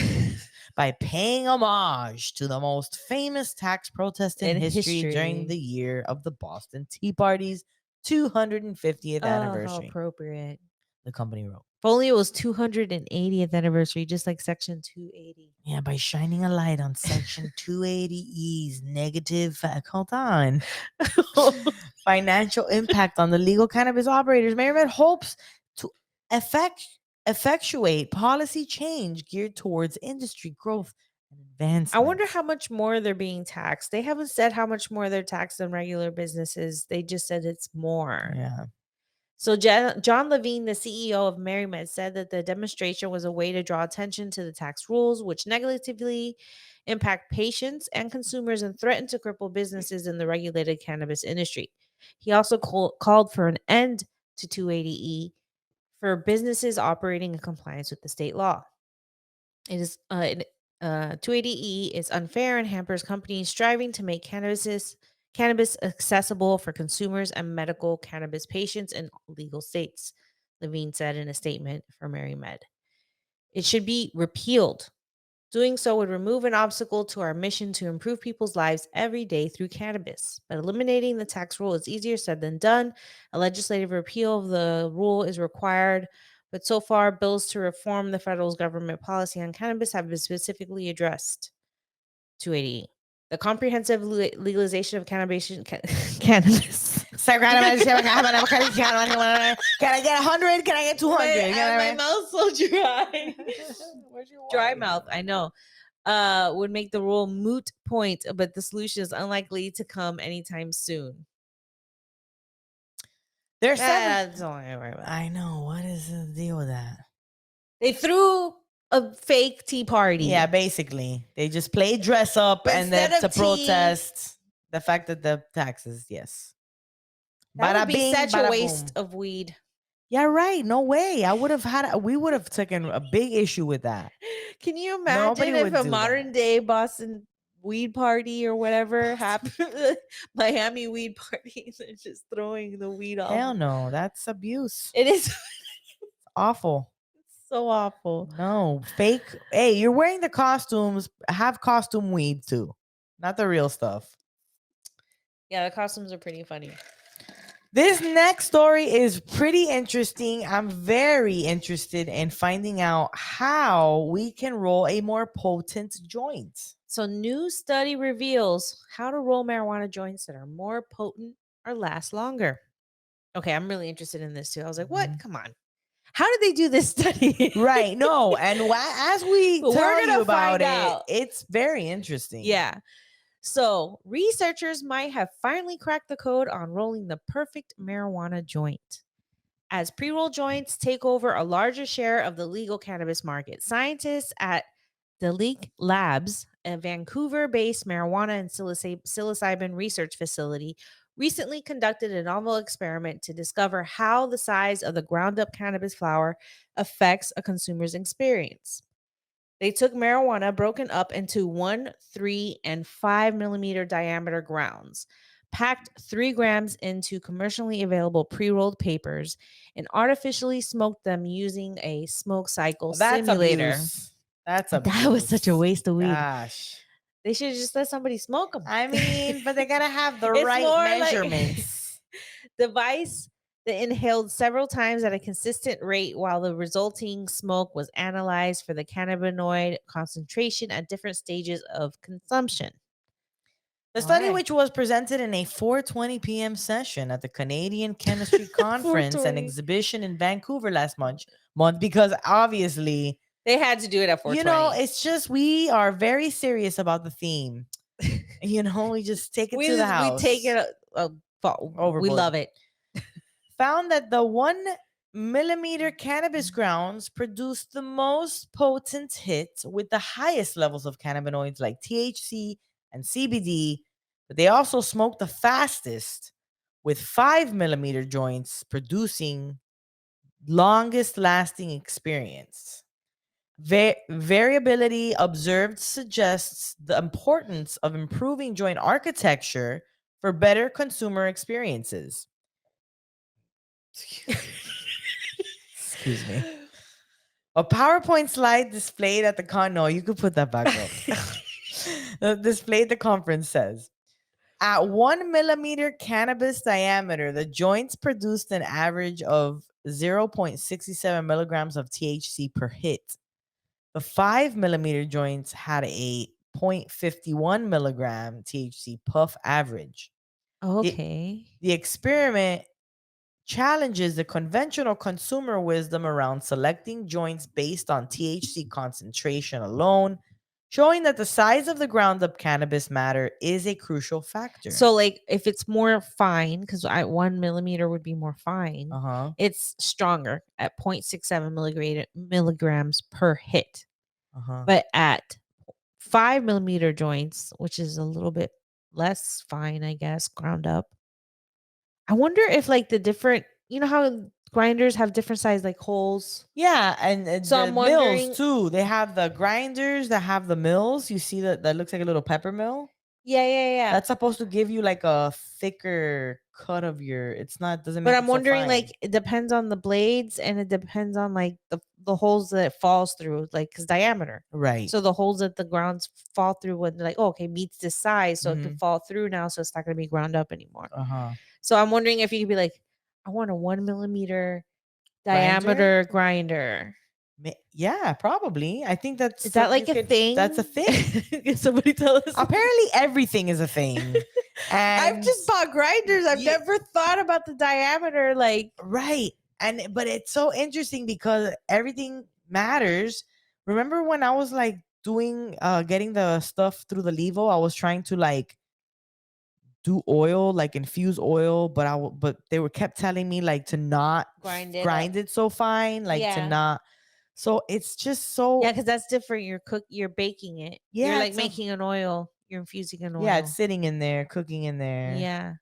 by paying homage to the most famous tax protest in history during the year of the Boston Tea Party's 250th Oh, how anniversary, appropriate. the company wrote. If only it was 280th anniversary, just like Section 280. Yeah, by shining a light on Section 280E's negative, hold on, financial impact on the legal cannabis operators, MaryMed hopes to effectuate policy change geared towards industry growth and advancement. I wonder how much more they're being taxed. They haven't said how much more they're taxed than regular businesses. They just said it's more. Yeah. So John Levine, the CEO of MaryMed, said that the demonstration was a way to draw attention to the tax rules, which negatively impact patients and consumers and threaten to cripple businesses in the regulated cannabis industry. He also called for an end to 280E for businesses operating in compliance with the state law. It is 280E is unfair and hampers companies striving to make cannabis accessible for consumers and medical cannabis patients in legal states, Levine said in a statement for MaryMed. It should be repealed. Doing so would remove an obstacle to our mission to improve people's lives every day through cannabis. But eliminating the tax rule is easier said than done. A legislative repeal of the rule is required, but so far, bills to reform the federal government policy on cannabis have been specifically addressed. 280. The comprehensive legalization of cannabis. Cannabis. Can I get 100? Can I get 200? My mouth's so dry. Where's your Dry water? mouth, I know. Would make the rule moot point, but the solution is unlikely to come anytime soon. There's That's all I worry about. I know. What is the deal with that? They threw a fake tea party. Yeah, basically. They just played dress up But and then instead to of tea- protest the fact that the taxes, yes. That Bada would be bing, such a bada waste boom. of weed. Yeah, right. No way. We would have taken a big issue with that. Can you Nobody imagine if would a do modern that. day Boston weed party or whatever happened? Miami weed party. They're just throwing the weed off. Hell no. That's abuse. It is Awful. so awful. No. Fake. Hey, you're wearing the costumes. Have costume weed too. Not the real stuff. Yeah, the costumes are pretty funny. This next story is pretty interesting. I'm very interested in finding out how we can roll a more potent joint. So, new study reveals how to roll marijuana joints that are more potent or last longer. Okay, I'm really interested in this too. I was like, what? Mhm. Come on. How did they do this study? Right. No. And as we But we're tell gonna you about find it, out. it's very interesting. Yeah. So, researchers might have finally cracked the code on rolling the perfect marijuana joint. As pre roll joints take over a larger share of the legal cannabis market, scientists at Delic Labs, a Vancouver based marijuana and psilocybin research facility, recently conducted a novel experiment to discover how the size of the ground up cannabis flower affects a consumer's experience. They took marijuana broken up into 1, 3, and 5 millimeter diameter grounds, packed 3 grams into commercially available pre rolled papers, and artificially smoked them using a smoke cycle That's simulator. abuse. That's abuse. That was such a waste of weed. Gosh. They should have just let somebody smoke them. I mean, but they gotta have the It's right more like- measurements. Device that inhaled several times at a consistent rate while the resulting smoke was analyzed for the cannabinoid concentration at different stages of consumption. The study, Alright. which was presented in a 4:20 p.m. session at the Canadian Chemistry Conference and 4:20. Exhibition in Vancouver last month, because obviously, They had to do it at 4:20. you know, it's just we are very serious about the theme. You know, we just take it to the house. We take it. We Overboard. love it. Found that the 1 millimeter cannabis grounds produced the most potent hit with the highest levels of cannabinoids like THC and CBD, but they also smoked the fastest with 5 millimeter joints producing longest lasting experience. Variability observed suggests the importance of improving joint architecture for better consumer experiences. Excuse me. A PowerPoint slide displayed at the no, you could put that back up. Displayed the conference says, at 1 millimeter cannabis diameter, the joints produced an average of 0.67 milligrams of THC per hit. The 5 millimeter joints had a 0.51 milligram THC puff average. Okay. The experiment challenges the conventional consumer wisdom around selecting joints based on THC concentration alone, showing that the size of the ground up cannabis matter is a crucial factor. So, like, if it's more fine, because 1 millimeter would be more fine, it's stronger at 0.67 milligrams per hit. But at 5 millimeter joints, which is a little bit less fine, I guess, ground up, I wonder if like the different, you know how grinders have different size like holes. Yeah, and So the I'm mills wondering, too. They have the grinders that have the mills. You see that looks like a little pepper mill. yeah. That's supposed to give you like a thicker cut of your. It's not doesn't But make I'm it so wondering, like, fine. it depends on the blades and it depends on like the holes that it falls through, like his diameter. Right. So the holes that the grounds fall through when they're like, oh, okay, meets this size, so it Mm-hmm. can fall through now, so it's not gonna be ground up anymore. Uh-huh. So I'm wondering if you could be like, I want a 1 millimeter Grinder? diameter grinder. Yeah, probably. I think Is that's that you like a could. That's a thing? thing. Can somebody tell us? Apparently, everything is a thing, I've and just bought grinders. I've yeah, never thought about the diameter. Like, right. And but it's so interesting because everything matters. Remember when I was like doing getting the stuff through the Levo, I was trying to like do oil, like infuse oil, but but they were kept telling me like to not grind it so fine, like to yeah. not. So it's just Yeah, so because that's different. You're baking it. You're yeah, like making an oil. You're infusing an yeah, it's oil. sitting in there, cooking in there. Yeah.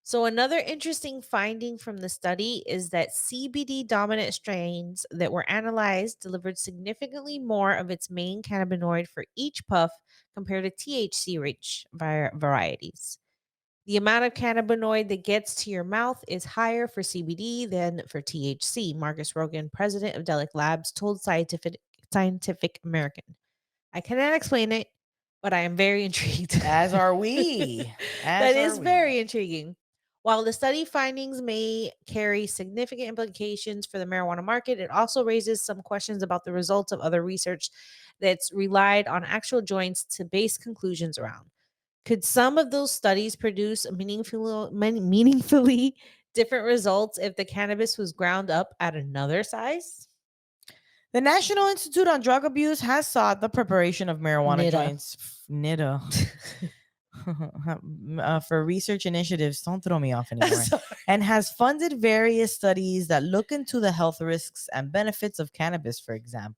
So another interesting finding from the study is that CBD dominant strains that were analyzed delivered significantly more of its main cannabinoid for each puff compared to THC rich varieties. The amount of cannabinoid that gets to your mouth is higher for CBD than for THC, Marcus Rogan, president of Delic Labs, told Scientific American. I cannot explain it, but I am very intrigued. As are we. That As are is we. very intriguing. While the study findings may carry significant implications for the marijuana market, it also raises some questions about the results of other research that's relied on actual joints to base conclusions around. Could some of those studies produce meaningfully different results if the cannabis was ground up at another size? The National Institute on Drug Abuse has sought the preparation of marijuana NIDA. joints, NIDA, for research initiatives. Don't throw me off anymore. Sorry. And has funded various studies that look into the health risks and benefits of cannabis, for example.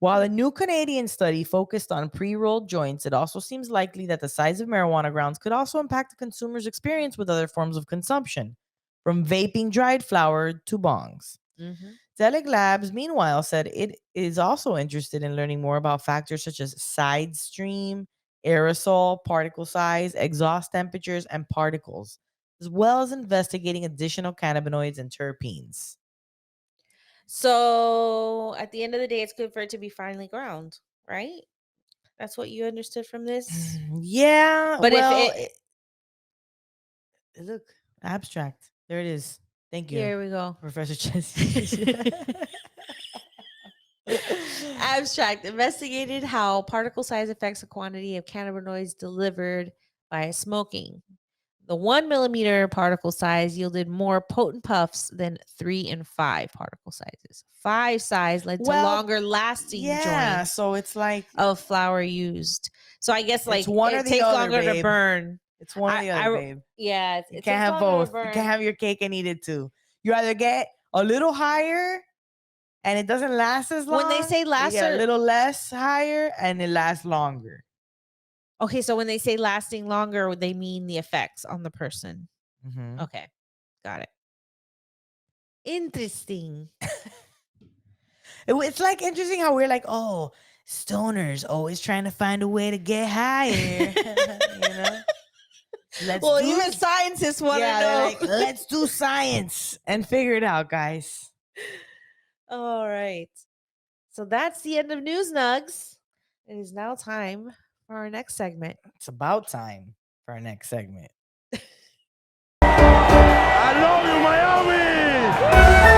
While a new Canadian study focused on pre rolled joints, it also seems likely that the size of marijuana grounds could also impact the consumer's experience with other forms of consumption, from vaping dried flower to bongs. Mhm. Delic Labs, meanwhile, said it is also interested in learning more about factors such as side stream, aerosol, particle size, exhaust temperatures, and particles, as well as investigating additional cannabinoids and terpenes. So at the end of the day, it's good for it to be finely ground, right? That's what you understood from this. Yeah, But if well, it, look, abstract. There it is. Thank you, here we go. Professor Chesney. Abstract investigated how particle size affects the quantity of cannabinoids delivered by smoking. The 1 millimeter particle size yielded more potent puffs than 3 and 5 particle sizes. 5 size led to Well, longer lasting yeah, joints so it's like of flour used. So I guess it's like one or it the takes other, longer to babe. burn. It's one or the other, babe. Yeah, You it can't takes have longer to both. You can't burn. have your cake and eat it too. You either get a little higher and it doesn't last as long. When they say or you get a laster, little less higher and it lasts longer. okay, so when they say lasting longer, they mean the effects on the person. Mhm. Okay, got it. Interesting. It's like interesting how we're like, oh, stoners always trying to find a way to get higher. You know? Let's Well, do even scientists want to yeah, know. they're like, let's do science and figure it out, guys. All right. So that's the end of News Nugs. It is now time for our next segment. It's about time for our next segment. I love you, Miami!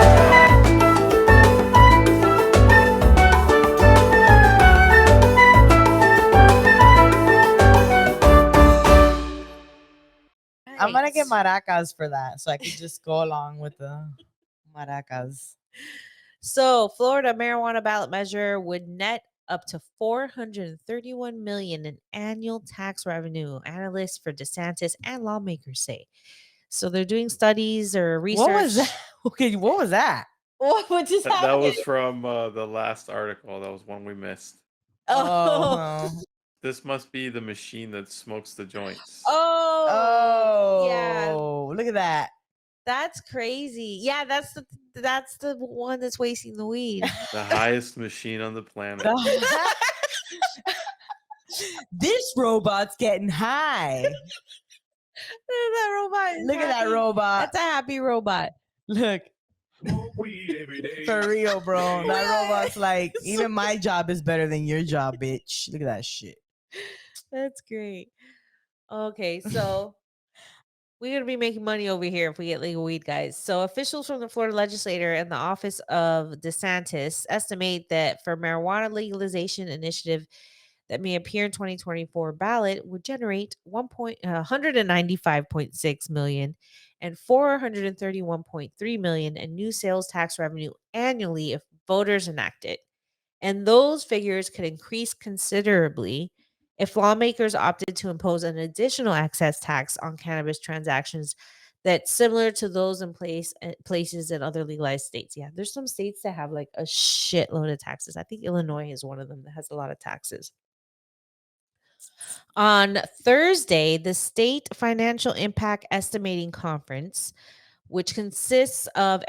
I'm gonna get Right. maracas for that, so I could just go along with the maracas. So, Florida marijuana ballot measure would net up to 431 million in annual tax revenue, analysts for DeSantis and lawmakers say. So they're doing studies or research. What was that? Okay, what was that? What just That happened? was from the last article. That was one we missed. Oh, Oh. well. This must be the machine that smokes the joints. Oh. Yeah. Oh, look at that. That's crazy. Yeah, that's the one that's wasting the weed. The highest machine on the planet. This robot's getting high. That robot is Look at that happy. robot. That's a happy robot. Look. For real, bro. That robot's like, even my job is better than your job, bitch. Look at that shit. That's great. Okay, so we're gonna be making money over here if we get legal weed, guys. So officials from the Florida legislature and the office of DeSantis estimate that for marijuana legalization initiative that may appear in 2024 ballot would generate 195.6 million and 431.3 million in new sales tax revenue annually if voters enact it. And those figures could increase considerably if lawmakers opted to impose an additional excess tax on cannabis transactions that's similar to those in places in other legalized states. Yeah, there's some states that have like a shitload of taxes. I think Illinois is one of them that has a lot of taxes. On Thursday, the State Financial Impact Estimating Conference, which consists of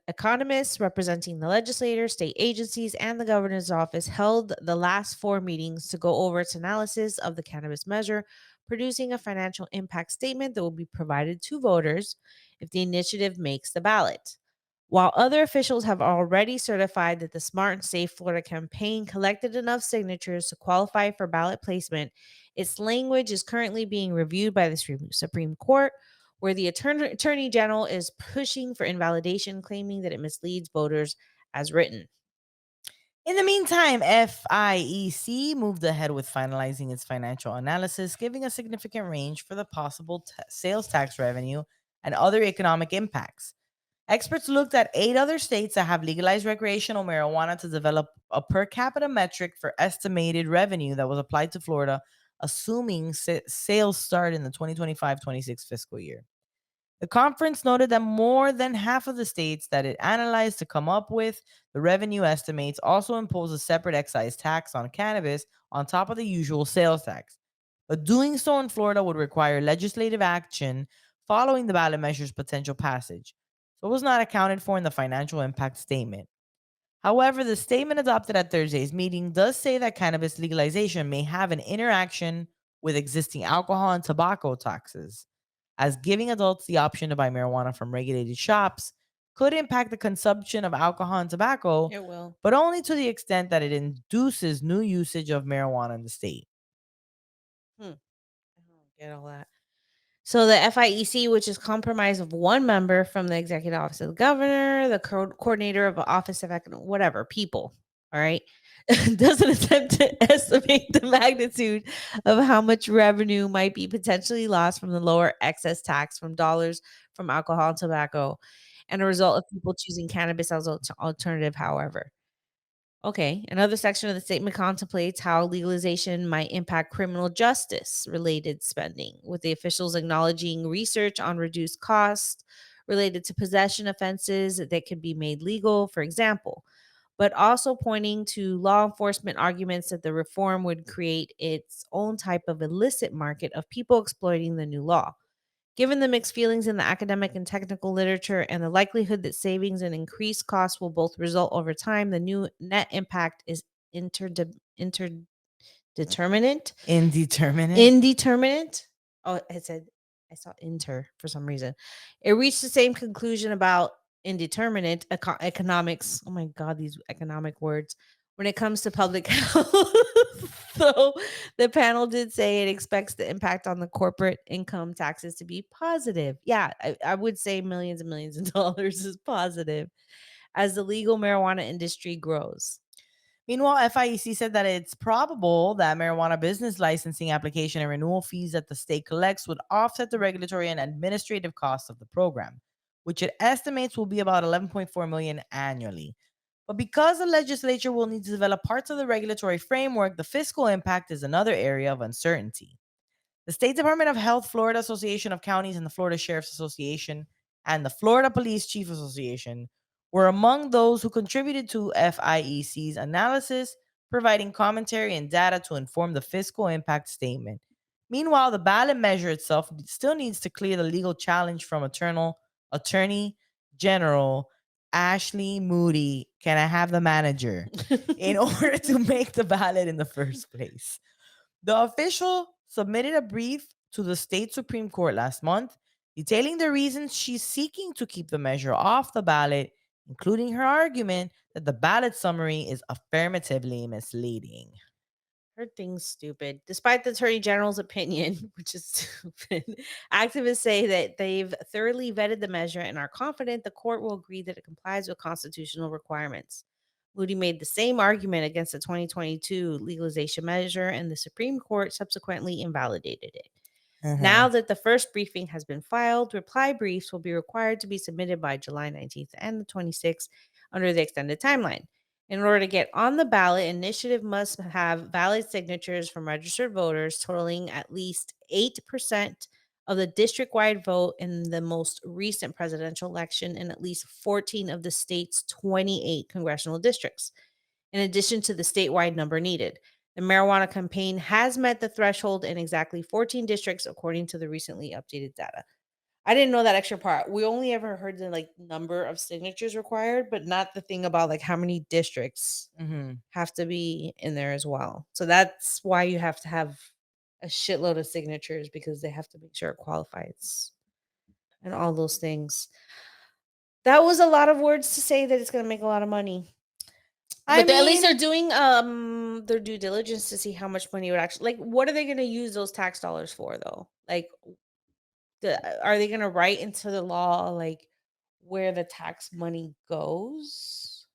economists representing the legislature, state agencies, and the governor's office, held the last four meetings to go over its analysis of the cannabis measure, producing a financial impact statement that will be provided to voters if the initiative makes the ballot. While other officials have already certified that the Smart and Safe Florida campaign collected enough signatures to qualify for ballot placement, its language is currently being reviewed by the Supreme Court, where the Attorney General is pushing for invalidation, claiming that it misleads voters as written. In the meantime, FIEC moved ahead with finalizing its financial analysis, giving a significant range for the possible sales tax revenue and other economic impacts. Experts looked at 8 other states that have legalized recreational marijuana to develop a per capita metric for estimated revenue that was applied to Florida, assuming sales start in the 2025-26 fiscal year. The conference noted that more than half of the states that it analyzed to come up with the revenue estimates also impose a separate excise tax on cannabis on top of the usual sales tax. But doing so in Florida would require legislative action following the ballot measure's potential passage. So it was not accounted for in the financial impact statement. However, the statement adopted at Thursday's meeting does say that cannabis legalization may have an interaction with existing alcohol and tobacco taxes, as giving adults the option to buy marijuana from regulated shops could impact the consumption of alcohol and tobacco, It will. but only to the extent that it induces new usage of marijuana in the state. I don't get all that. So the FIEC, which is comprised of one member from the executive office of the governor, the coordinator of the office of whatever people, all right, does an attempt to estimate the magnitude of how much revenue might be potentially lost from the lower excess tax from dollars from alcohol and tobacco, and a result of people choosing cannabis as an alternative. However, okay. Another section of the statement contemplates how legalization might impact criminal justice related spending, with the officials acknowledging research on reduced costs related to possession offenses that could be made legal, for example, but also pointing to law enforcement arguments that the reform would create its own type of illicit market of people exploiting the new law. Given the mixed feelings in the academic and technical literature and the likelihood that savings and increased costs will both result over time, the new net impact is interdeterminate. Indeterminate? Indeterminate. Oh, I saw inter for some reason. It reached the same conclusion about indeterminate economics. Oh my God, these economic words. When it comes to public health. So the panel did say it expects the impact on the corporate income taxes to be positive. Yeah, I would say millions and millions of dollars is positive as the legal marijuana industry grows. Meanwhile, FIEC said that it's probable that marijuana business licensing application and renewal fees that the state collects would offset the regulatory and administrative costs of the program, which it estimates will be about 11.4 million annually. But because the legislature will need to develop parts of the regulatory framework, the fiscal impact is another area of uncertainty. The State Department of Health, Florida Association of Counties, and the Florida Sheriff's Association and the Florida Police Chief Association were among those who contributed to FIEC's analysis, providing commentary and data to inform the fiscal impact statement. Meanwhile, the ballot measure itself still needs to clear the legal challenge from Attorney General Ashley Moody, can I have the manager, in order to make the ballot in the first place. The official submitted a brief to the state Supreme Court last month, detailing the reasons she's seeking to keep the measure off the ballot, including her argument that the ballot summary is affirmatively misleading. Her thing's stupid. Despite the Attorney General's opinion, which is stupid, activists say that they've thoroughly vetted the measure and are confident the court will agree that it complies with constitutional requirements. Moody made the same argument against the 2022 legalization measure, and the Supreme Court subsequently invalidated it. Uh-huh. Now that the first briefing has been filed, reply briefs will be required to be submitted by July 19th and the 26th under the extended timeline. In order to get on the ballot, initiative must have valid signatures from registered voters totaling at least 8% of the district-wide vote in the most recent presidential election in at least 14 of the state's 28 congressional districts, in addition to the statewide number needed. The marijuana campaign has met the threshold in exactly 14 districts, according to the recently updated data. I didn't know that extra part. We only ever heard the number of signatures required, but not the thing about how many districts Mm-hmm. have to be in there as well. So that's why you have to have a shitload of signatures, because they have to make sure it qualifies and all those things. That was a lot of words to say that it's going to make a lot of money. I But at least they're mean, doing their due diligence to see how much money would actually, what are they going to use those tax dollars for though? Are they going to write into the law where the tax money goes?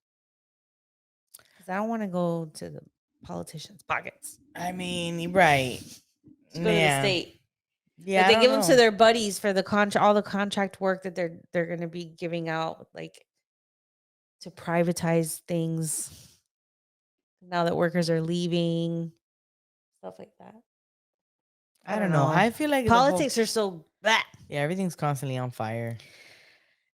Because I don't want to go to the politicians' pockets. right. Just go to the Yeah. state. Yeah, I They don't give them to know. their buddies for the all the contract work that they're going to be giving out, to privatize things. Now that workers are leaving, stuff like that. I don't know. I feel like the whole Politics are so bad. yeah, everything's constantly on fire.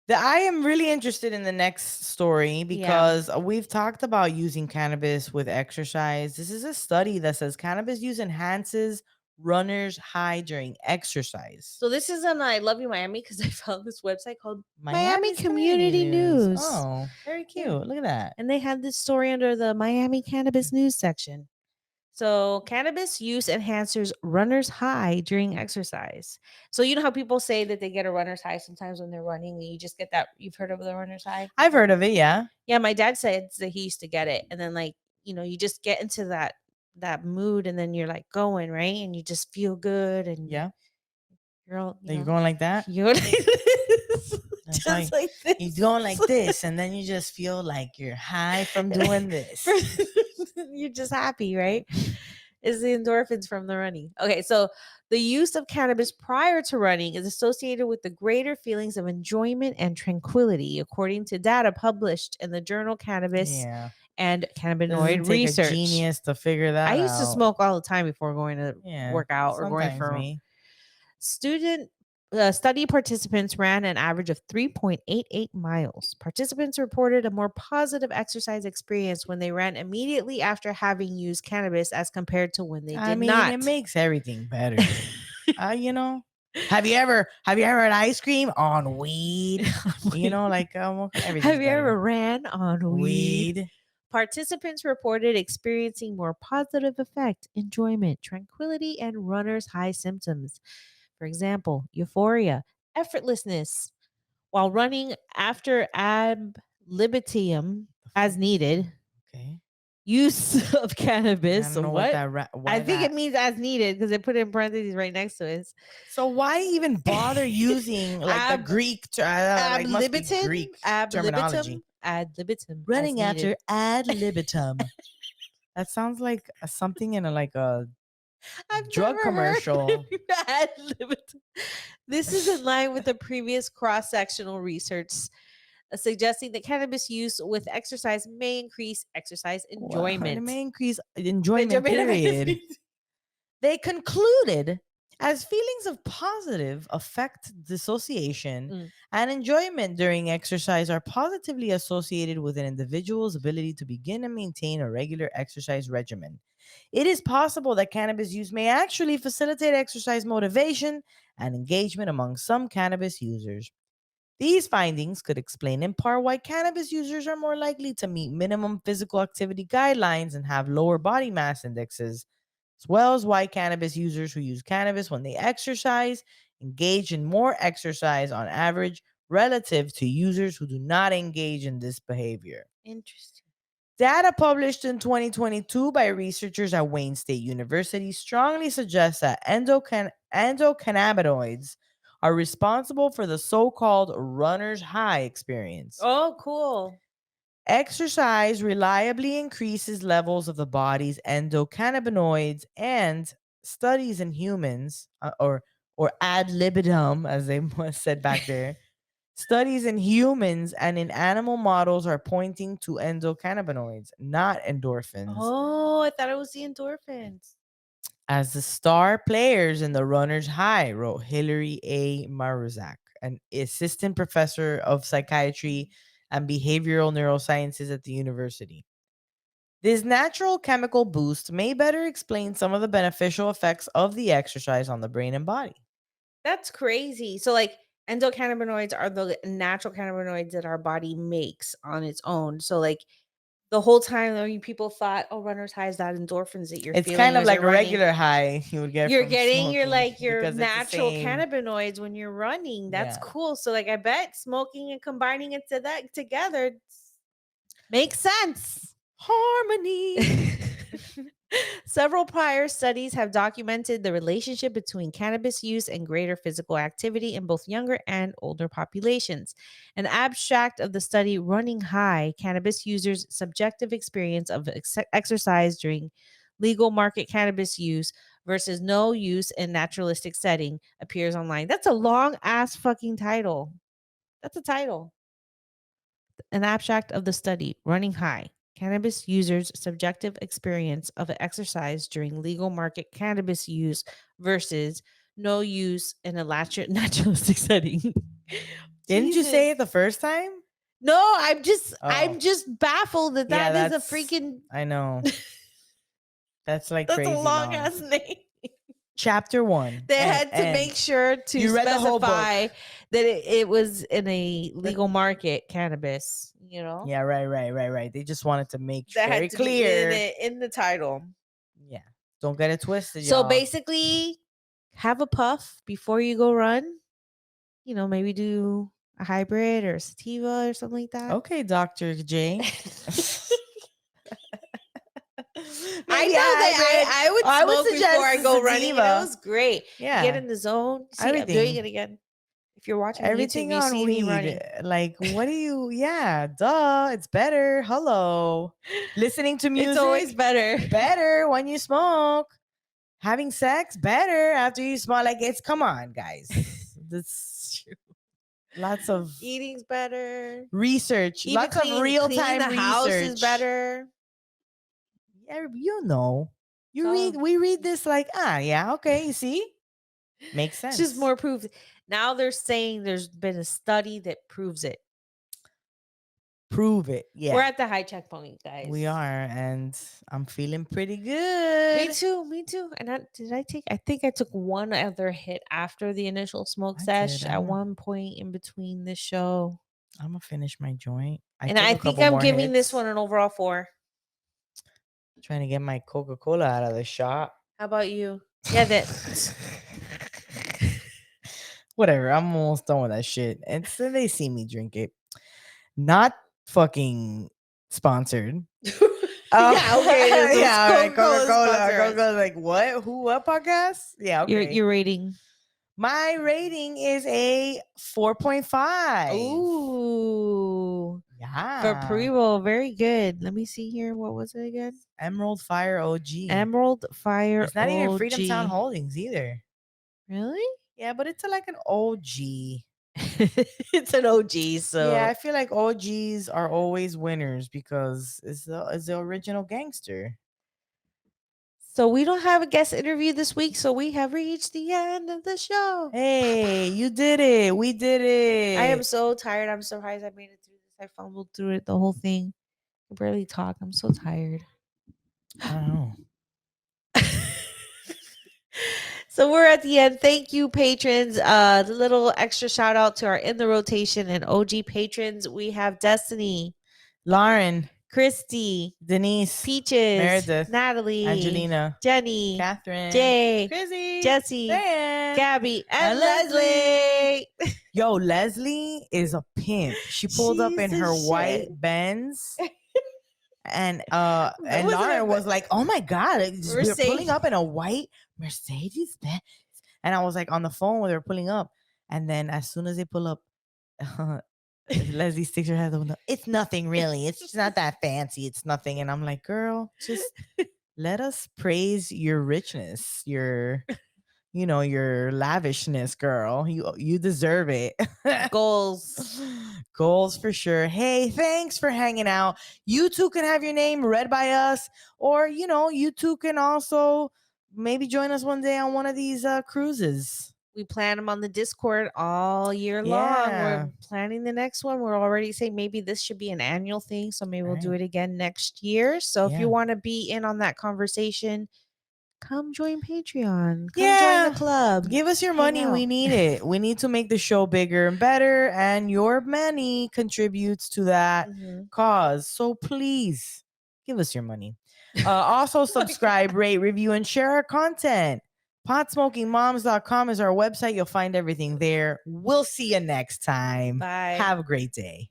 I am really interested in the next story Yeah. because we've talked about using cannabis with exercise. This is a study that says cannabis use enhances runners' high during exercise. So this is on I Love You Miami, because I found this website called Miami Miami's Community News. Oh, very cute. Yeah. Look at that. And they had this story under the Miami Cannabis News section. So, cannabis use enhancers runners high during exercise. So, you know how people say that they get a runner's high sometimes when they're running, and you just get that. You've heard of the runner's high? I've heard of it, yeah. Yeah, my dad said that he used to get it, and then you just get into that mood, and then you're going, right, and you just feel good, and Yeah. you're all You're going like that? you're like this, That's just like this. you're going like this, and then you just feel like you're high from doing this. You're just happy, right? It's the endorphins from the running. Okay, so the use of cannabis prior to running is associated with the greater feelings of enjoyment and tranquility, according to data published in the journal Cannabis Yeah. and Doesn't Cannabinoid take a Research. genius to figure that I out. used to smoke all the time before going to work out or going sometimes for me. study participants ran an average of 3.88 miles. Participants reported a more positive exercise experience when they ran immediately after having used cannabis as compared to when they did not. It makes everything better. You know. Have you ever had ice cream on weed? Everything's Have you better. ever ran on weed? Participants reported experiencing more positive effect, enjoyment, tranquility, and runner's high symptoms. For example, euphoria, effortlessness, while running after ad libitum as needed. Okay. Use of cannabis. I don't know What? why I think that. it means as needed because they put it in parentheses right next to it. So why even bother using the Ab- Greek Ab must be libitum, Greek ab terminology? libitum, ad libitum. Running as after needed. ad libitum. That sounds like something in a I've drug never commercial. heard ad libitum. This is in line with the previous cross-sectional research suggesting that cannabis use with exercise may increase exercise enjoyment. It may increase enjoyment, period. They concluded as feelings of positive affect dissociation and enjoyment during exercise are positively associated with an individual's ability to begin and maintain a regular exercise regimen. It is possible that cannabis use may actually facilitate exercise motivation and engagement among some cannabis users. These findings could explain in part why cannabis users are more likely to meet minimum physical activity guidelines and have lower body mass indexes, as well as why cannabis users who use cannabis when they exercise engage in more exercise on average relative to users who do not engage in this behavior. Interesting. Data published in 2022 by researchers at Wayne State University strongly suggests that endocannabinoids are responsible for the so called runner's high experience. Oh, cool. Exercise reliably increases levels of the body's endocannabinoids, and studies in humans, or ad libidum, as they said back there, studies in humans and in animal models are pointing to endocannabinoids, not endorphins, Oh, I thought it was the endorphins. as the star players in the runner's high, wrote Hilary A. Maruzak, an assistant professor of psychiatry and behavioral neurosciences at the university. This natural chemical boost may better explain some of the beneficial effects of the exercise on the brain and body. That's crazy. So, like, endocannabinoids are the natural cannabinoids that our body makes on its own. So, like, the whole time, people thought, "Oh, runner's high is that endorphins that you're It's feeling kind of as like you're a running." regular high you would get You're from getting smoking your because it's the natural same. cannabinoids when you're running. That's Yeah. cool. So, like, I bet smoking and combining it to that together makes sense. Harmony. Several prior studies have documented the relationship between cannabis use and greater physical activity in both younger and older populations. An abstract of the study, Running High: Cannabis Users' Subjective Experience of Exercise During Legal Market Cannabis Use versus No Use in Naturalistic Setting, appears online. That's a long ass fucking title. That's a title. An abstract of the study, Running High: Cannabis Users' Subjective Experience of Exercise During Legal Market Cannabis Use versus No Use in a Naturalistic Setting. Didn't you say it the Jesus. first time? No, Oh, I'm just baffled that yeah, that is a that's, freaking I know. That's like that's a crazy long long. ass name. Chapter 1. They And had to make sure to you read the whole book. specify that it was in a That- legal market cannabis, you know? yeah, right. They just wanted to make That very had to be in clear. it in the title. Yeah. Don't get it twisted, So y'all. basically, have a puff before you go run. Maybe do a hybrid or a sativa or something like that. Okay, Dr. J. I Maybe a know hybrid. that I would I would smoke before suggest I the go running, and it sativa. was great. You get Yeah. in the zone. See, I'm doing Everything. it again. If you're watching on YouTube, Everything you on see me weed. running. Like, what do you, yeah, duh. It's better. Hello. Listening to It's always music, better. better when you smoke. Having sex, better after you smoke. Like, it's, come on, guys. This lots of Eating's better. research, Even lots of cleaning real-time the house is research. better. Yeah, you know. So We read this like, yeah, okay, you see? Makes it's just sense. more proof. Now they're saying there's been a study that proves it. Prove it. We're Yeah. at the high checkpoint, guys. We are, and I'm feeling pretty Me good. too. Me too. And I think I took one other hit after the initial smoke I did. sesh at one point in between the show. I'm gonna finish my joint. I And took I a think couple I'm more giving this hits. one an overall 4. Trying to get my Coca-Cola out of the shop. How about you? Yeah, that. Whatever. I'm almost done with that shit. And so they see me drink it. Not fucking sponsored. Yeah, okay. There's Yeah, all right. Coca-Cola Coca-Cola. sponsor us. Coca-Cola, like what? Who? What podcast? Yeah, okay. Your rating. My rating is a 4.5. Ooh. For Yeah. pre-roll, very good. Let me see here. What was it again? Emerald Fire OG. Emerald Fire It's not even Freedom Town OG. Holdings either. Really? Yeah, but it's like an OG. It's an OG, Yeah, so I feel like OGs are always winners because it's the original gangster. we don't have a guest interview this week, so we have reached the end of the show. Hey, you did it. We did it. I am so tired. I'm surprised I made it through this. I fumbled through it the whole thing. I barely talk. I'm so tired. I don't know. So we're at the end. Thank you, patrons. The little extra shout out to our in the rotation and OG patrons. We have Destiny, Lauren, Christy, Denise, Peaches, Meredith, Natalie, Angelina, Jenny, Catherine, Jay, Chrissy, Jesse, Diane, Gabby, and and Leslie. Leslie. Yo, Leslie is a pimp. She pulled up She's in the her shit. white Benz. And Was Lauren it was like, "Oh my god, we're pulling Mercedes? up in a white Mercedes Benz." And I was like on the phone when they were pulling up. And then as soon as they pull up, Leslie sticks her head out the window. It's nothing really. It's just not that fancy. It's nothing. And I'm like, girl, just let us praise your richness, your your lavishness, girl. You deserve it. Goals. Goals for sure. Hey, thanks for hanging out. You too can have your name read by us, or you too can also maybe join us one day on one of these cruises. We plan them on the Discord all year long. Yeah. We're planning the next one. We're already saying maybe this should be an annual thing. So maybe we'll do Right. it again next year. So if Yeah. you want to be in on that conversation, come join Patreon. Come join Yeah. the club. Give us your Hang money. We out. need it. We need to make the show bigger and better, and your money contributes to that Mhm. cause. So please give us your money. Also, subscribe, rate, review, and share our content. Potsmokingmoms.com is our website. You'll find everything there. We'll see you next time. Bye. Have a great day.